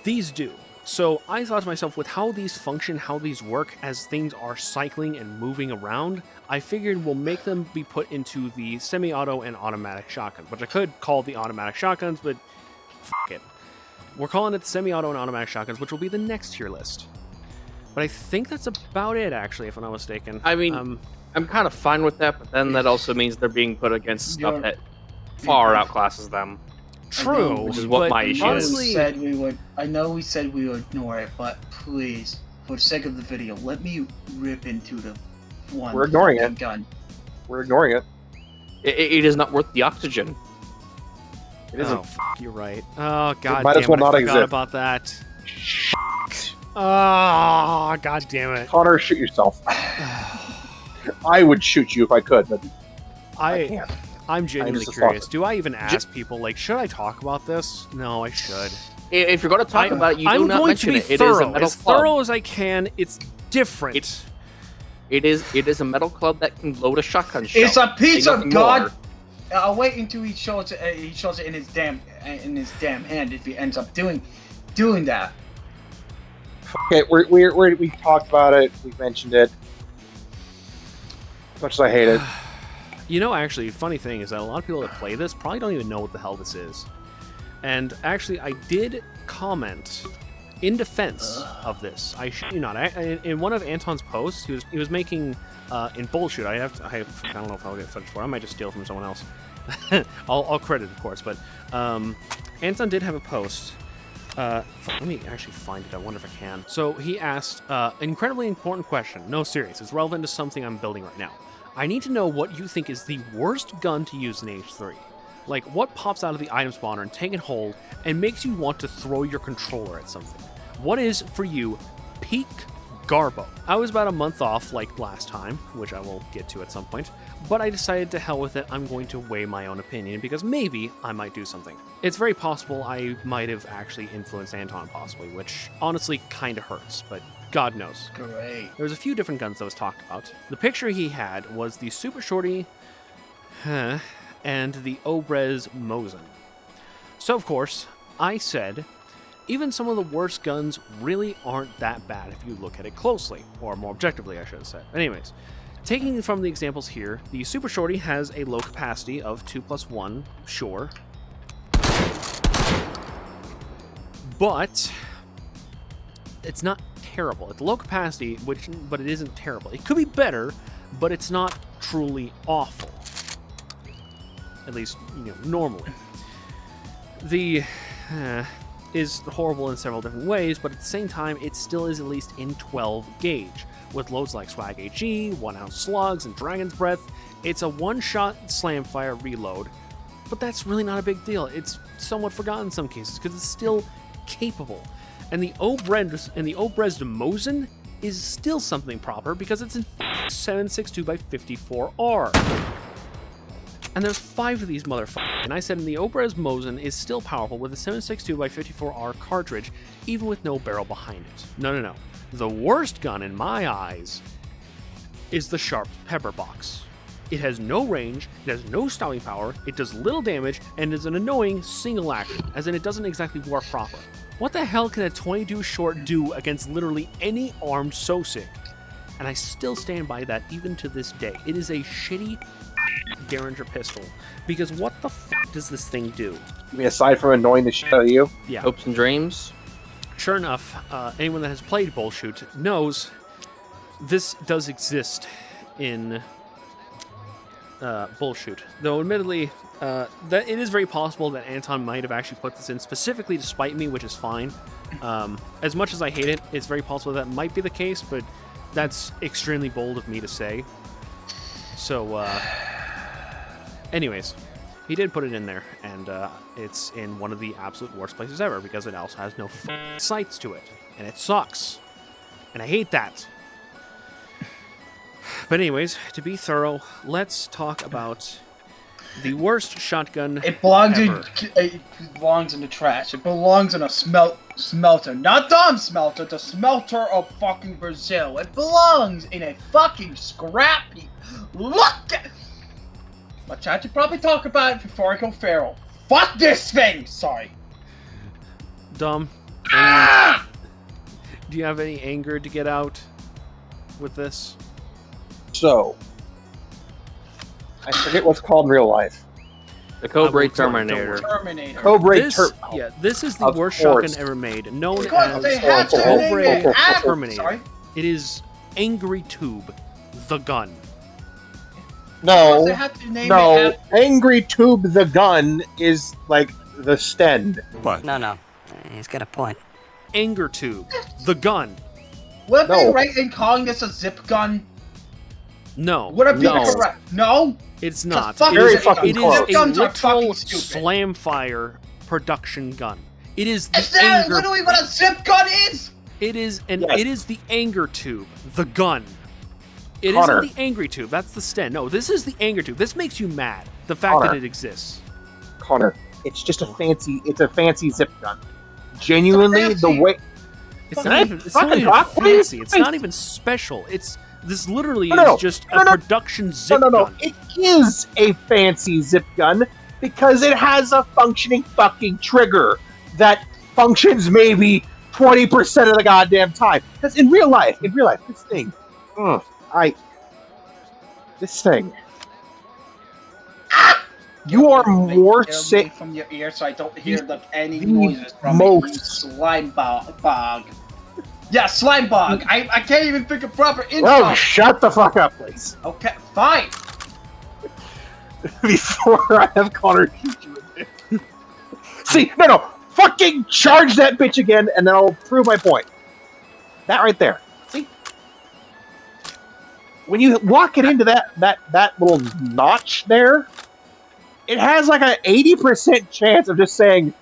These do. So I thought to myself, with how these function, how these work, as things are cycling and moving around, I figured we'll make them be put into the semi-auto and automatic shotguns, which I could call the automatic shotguns, but fuck it. We're calling it semi-auto and automatic shotguns, which will be the next tier list. But I think that's about it, actually, if I'm not mistaken. I mean, I'm kind of fine with that, but then that also means they're being put against stuff You're- that far outclasses them. True, Which is what but my issue is. honestly, I know we said we would ignore it, but please, for the sake of the video, let me rip into the one. We're ignoring fucking it. Gun. We're ignoring it. It is not worth the oxygen. It isn't. Oh, fuck, you're right. Oh, god might damn as well it, not I forgot exist. about that. Oh, god damn it. Connor, shoot yourself. I would shoot you if I could, but I I, can't. I'm genuinely just curious. thought- Do I even ask people, like, should I talk about this? No, I should. If you're going to talk about it, you I'm do not going mention to be it. It is a thorough. metal As club. thorough as I can. It's different. It is a metal club that can load a shotgun shell. It's a piece Say of nothing god. more. I'll wait until he shows it. He shows it in his damn hand if he ends up doing that. Okay, we talked about it. We mentioned it. As much as I hate it. You know, actually, funny thing is that a lot of people that play this probably don't even know what the hell this is. And actually, I did comment in defense of this. I shit you not. In one of Anton's posts, he was making in Bullshit. I don't know if I'll get footage for it. I might just steal from someone else. I'll credit, of course, but Anton did have a post. Let me actually find it. I wonder if I can. So he asked an incredibly important question. No, serious. It's relevant to something I'm building right now. I need to know what you think is the worst gun to use in H3. Like, what pops out of the item spawner and taking hold and makes you want to throw your controller at something? What is, for you, peak garbo? I was about a month off like last time, which I will get to at some point, but I decided to hell with it. I'm going to weigh my own opinion because maybe I might do something. It's very possible I might have actually influenced Anton possibly, which honestly kind of hurts, but God knows. Great. There was a few different guns that was talked about. The picture he had was the Super Shorty and the Obrez Mosin. So of course, I said, even some of the worst guns really aren't that bad if you look at it closely, or more objectively I should have said. Anyways, taking from the examples here, the Super Shorty has a low capacity of 2+1, sure. But it's not terrible. It's low capacity, but it isn't terrible. It could be better, but it's not truly awful. At least, normally. The is horrible in several different ways, but at the same time, it still is at least in 12 gauge. With loads like Swag HE, 1-ounce slugs, and Dragon's Breath, it's a one-shot slam fire reload, but that's really not a big deal. It's somewhat forgotten in some cases, because it's still capable. And the Obrez Mosin is still something proper, because it's in 7.62x54R. And there's 5 of these motherfuckers. And I said the Obrez Mosin is still powerful with a 7.62x54R cartridge, even with no barrel behind it. No. The worst gun in my eyes is the Sharp Pepper Box. It has no range, it has no stopping power, it does little damage, and is an annoying single action, as in it doesn't exactly work proper. What the hell can a 22 short do against literally any armed Sosig? And I still stand by that even to this day. It is a shitty Derringer pistol. Because what the fuck does this thing do? I mean, aside from annoying the shit out of you? Yeah. Hopes and dreams. Sure enough, anyone that has played Bullshoot knows this does exist in Bullshoot. Though admittedly, that it is very possible that Anton might have actually put this in specifically to spite me, which is fine. As much as I hate it, it's very possible that might be the case, but that's extremely bold of me to say. So, anyways, he did put it in there, and it's in one of the absolute worst places ever, because it also has no sights to it, and it sucks. And I hate that. But anyways, to be thorough, let's talk about the worst shotgun It belongs ever. It belongs in the trash. It belongs in a smelter. Not Dom Smelter, the smelter of fucking Brazil. It belongs in a fucking scrap heap. Look at... My chat should probably talk about it before I go feral. Fuck this thing! Sorry. Dom, do you have any anger to get out with this? So, I forget what's called in real life. The Cobra Don't worry. Terminator. Cobra This is the Of worst course. shotgun ever made, known Because they as had to name Cobra it after... Terminator. Sorry. It is Angry Tube, the gun. Because they No, had to name it no. after... Angry Tube the gun is like the Stend. No. He's got a point. Anger Tube, the gun. Would it be No. right in calling this a zip gun? No, Would it be No. correct? No? it's not. fuck It Very is, fucking it close. is Zip a guns are literal fucking stupid. slam fire production gun. It is the Is that anger. literally what a zip gun is? It is, and Yes. it is the Anger Tube, the gun. It Connor. isn't the Angry Tube. That's the Sten. No, this is the Anger Tube. This makes you mad. The fact Connor. that it exists. Connor, it's just a fancy zip gun. Genuinely, It's a the fancy- way... It's Fucking- not even. It's not fucking even talk, please. fancy. It's not even special. This literally No. is just No. a production zip No. gun. It is a fancy zip gun because it has a functioning fucking trigger that functions maybe 20% of the goddamn time. Because in real life, this thing, this thing. You are more Get away sick. from your ear so I don't hear any the noises from most- it, you slime bog. Yeah, slime bog. I can't even think of proper info. Well, shut the fuck up, please. Okay, fine. Before I have Connor shoot you with it. See, no, fucking charge that bitch again, and then I'll prove my point. That right there. See? When you walk it into that little notch there, it has like an 80% chance of just saying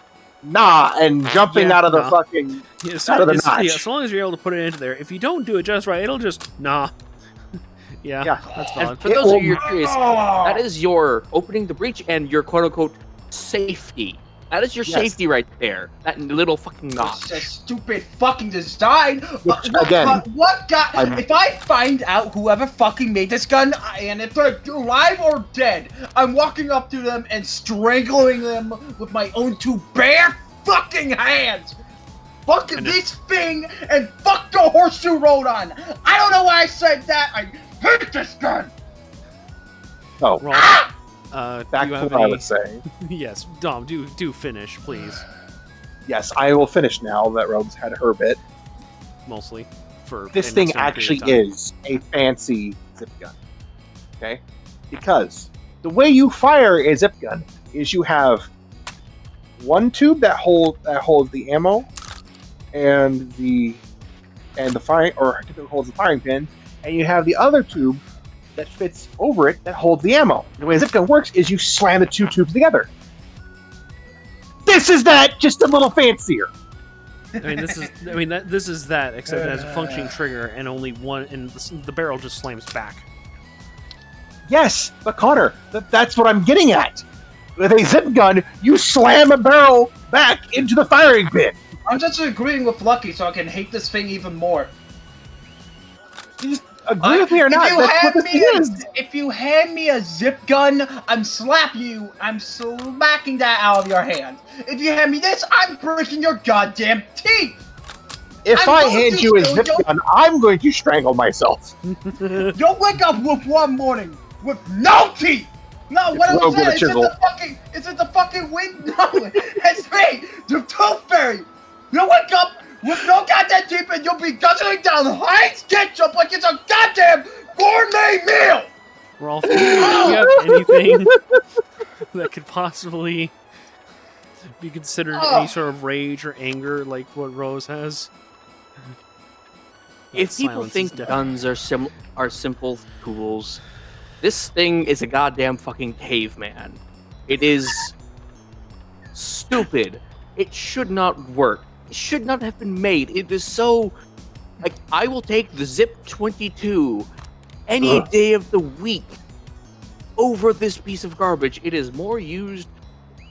nah and jumping out of the fucking out of the notch. Yeah, as long as you're able to put it into there. If you don't do it just right, it'll just nah. Yeah, that's valid. And for those of you who are curious, that is your opening the breach and your quote-unquote safety. That is your safety right there. That little fucking notch. It's a stupid fucking design. Again, what got? If I find out whoever fucking made this gun, and if they're alive or dead, I'm walking up to them and strangling them with my own two bare fucking hands. Fuck this thing and fuck the horseshoe Rodon. I don't know why I said that. I hate this gun. Oh. Back to what I was saying. Yes, Dom, do finish, please. Yes, I will finish now that Rogue's had her bit. Mostly. For this thing actually is a fancy zip gun. Okay? Because the way you fire a zip gun is you have one tube that holds the ammo and the firing, or holds the firing pin, and you have the other tube that fits over it that holds the ammo. The way a zip gun works is you slam the two tubes together. This is that, just a little fancier. This is that, except it has a functioning trigger and only one, and the barrel just slams back. Yes, but Connor, that's what I'm getting at. With a zip gun, you slam a barrel back into the firing pin. I'm just agreeing with Lucky so I can hate this thing even more. Just agree with me or not, that's what this thing is. If you hand me a zip gun, I'm smacking that out of your hand. If you hand me this, I'm breaking your goddamn teeth. If I hand you a zip gun, I'm going to strangle myself. You'll wake up with one morning with no teeth. No, what I was saying, it's in the fucking wind. No, it's me, the tooth fairy. You'll wake up with no goddamn teeth and you'll be guzzling down Heinz ketchup like it's a goddamn gourmet meal! Rolf, do you have anything that could possibly be considered any sort of rage or anger like what Rose has? If people think guns are simple tools, this thing is a goddamn fucking caveman. It is stupid. It should not work. It should not have been made. It is so... Like, I will take the Zip 22 any day of the week over this piece of garbage. It is more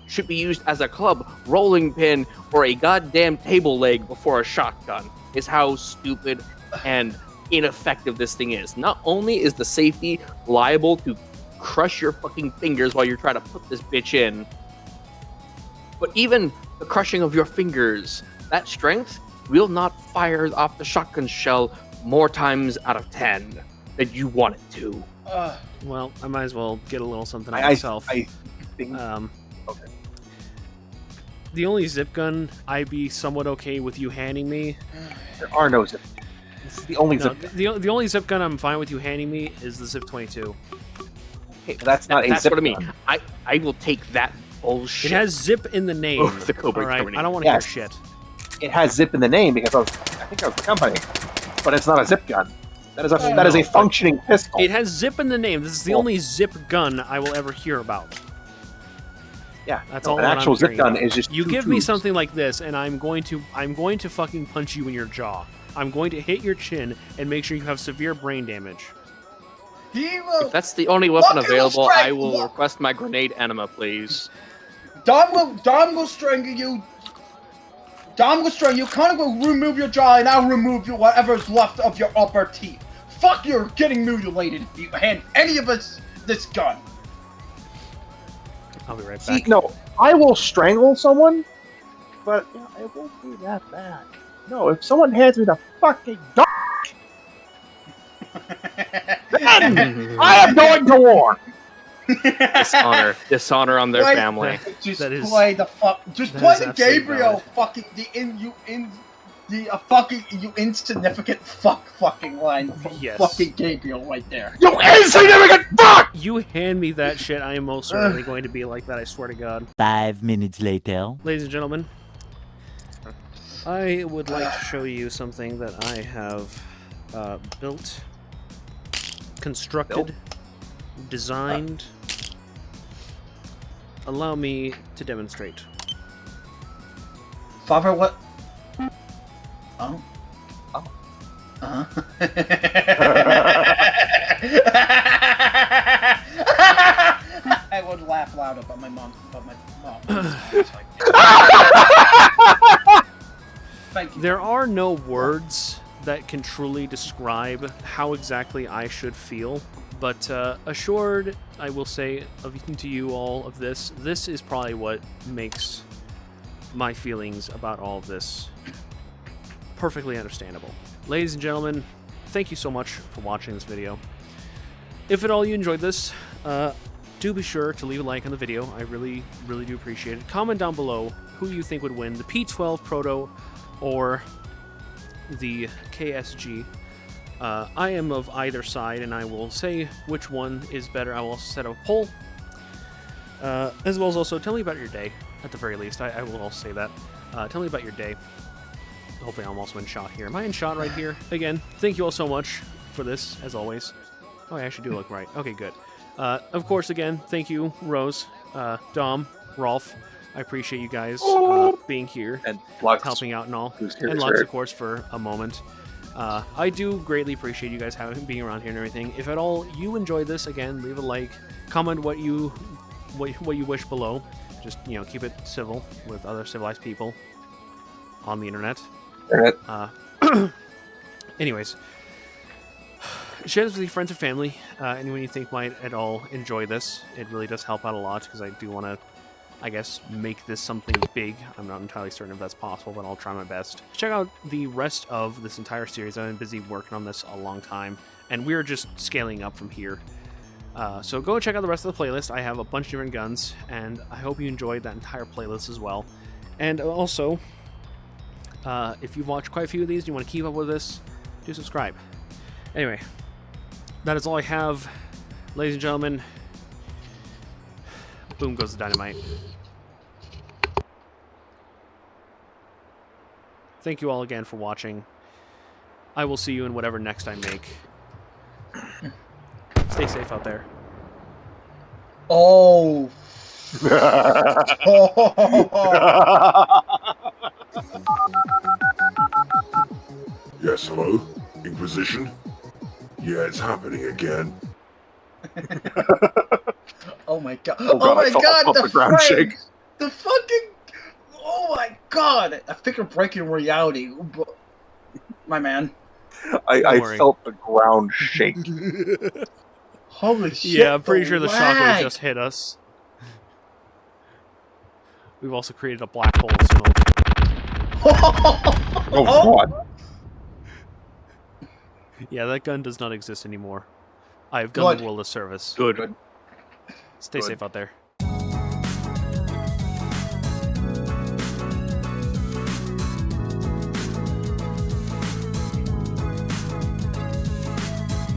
should be used as a club, rolling pin, or a goddamn table leg before a shotgun, is how stupid and ineffective this thing is. Not only is the safety liable to crush your fucking fingers while you're trying to put this bitch in, but even the crushing of your fingers, that strength will not fire off the shotgun shell more times out of 10 than you want it to. Well, I might as well get a little something out myself. I think... okay. The only zip gun I'd be somewhat okay with you handing me... There are no zip guns. This is the only zip gun. The only zip gun I'm fine with you handing me is the Zip 22. Okay, that's not a zip gun. That's what I mean. I will take that bullshit. It has zip in the name. Oh, the Cobra right? I don't want to hear shit. It has zip in the name because I think that was the company, but it's not a zip gun. That is a functioning pistol. It has zip in the name. This is the only zip gun I will ever hear about. Yeah, that's all. An actual zip gun is just you give me something like this, and I'm going to fucking punch you in your jaw. I'm going to hit your chin and make sure you have severe brain damage. If that's the only weapon available, I will request my grenade enema, please. Dom will strangle you. Dom will strangle you. Connor will remove your jaw, and I'll remove whatever's left of your upper teeth. Fuck, you're getting mutilated if you hand any of us this gun. I'll be right back. See, no, I will strangle someone, but I won't do that bad. No, if someone hands me the fucking dog, then I am going to war. Dishonor on their family. Just play the Gabriel fucking The fucking you insignificant fucking line from Yes. fucking Gabriel right there. You insignificant fuck! You hand me that shit, I am most certainly going to be like that, I swear to God. 5 minutes later. Ladies and gentlemen, I would like to show you something that I have built, constructed, designed. Allow me to demonstrate. Father, what? Oh. Oh. Uh-huh. I would laugh louder, but my mom was like, thank you. There are no words that can truly describe how exactly I should feel, but assured, I will say to you all of this, this is probably what makes my feelings about all of this perfectly understandable. Ladies and gentlemen, thank you so much for watching this video. If at all you enjoyed this, do be sure to leave a like on the video. I really do appreciate it. Comment down below who you think would win, the P12 Proto or the KSG. I am of either side, and I will say which one is better. I will also set up a poll, as well as also tell me about your day, at the very least. I will also say that. Tell me about your day. Hopefully I'm also in shot here. Am I in shot right here? Again, thank you all so much for this, as always. Oh, I actually do look right. Okay, good. Of course, again, thank you, Rose, Dom, Rolf. I appreciate you guys being here, And Lux, helping out and all. who's here And as Lux, well. of course, for a moment. I do greatly appreciate you guys being around here and everything. If at all you enjoyed this, again, leave a like, comment what you wish below. Just, you know, keep it civil with other civilized people on the internet. Anyways, share this with your friends or family, anyone you think might at all enjoy this. It really does help out a lot, because I do want to, I guess, make this something big. I'm not entirely certain if that's possible, but I'll try my best. Check out the rest of this entire series. I've been busy working on this a long time, and we're just scaling up from here. So go check out the rest of the playlist. I have a bunch of different guns, and I hope you enjoyed that entire playlist as well. And also, if you've watched quite a few of these and you want to keep up with this, do subscribe. Anyway, that is all I have. Ladies and gentlemen, boom goes the dynamite. Thank you all again for watching. I will see you in whatever next I make. Stay safe out there. Oh. Yes, hello? Inquisition? Yeah, it's happening again. Oh my god. Oh Oh god, I my felt god, the ground frame! shake. The fucking... Oh my god! I think I'm breaking reality. My man. I worry. felt the ground shake. Holy shit. Yeah, I'm pretty sure the shockwave lag. just hit us. We've also created a black hole of smoke. Oh god. Yeah, that gun does not exist anymore. I have done Good. the world a service. Good. Stay Good. safe out there.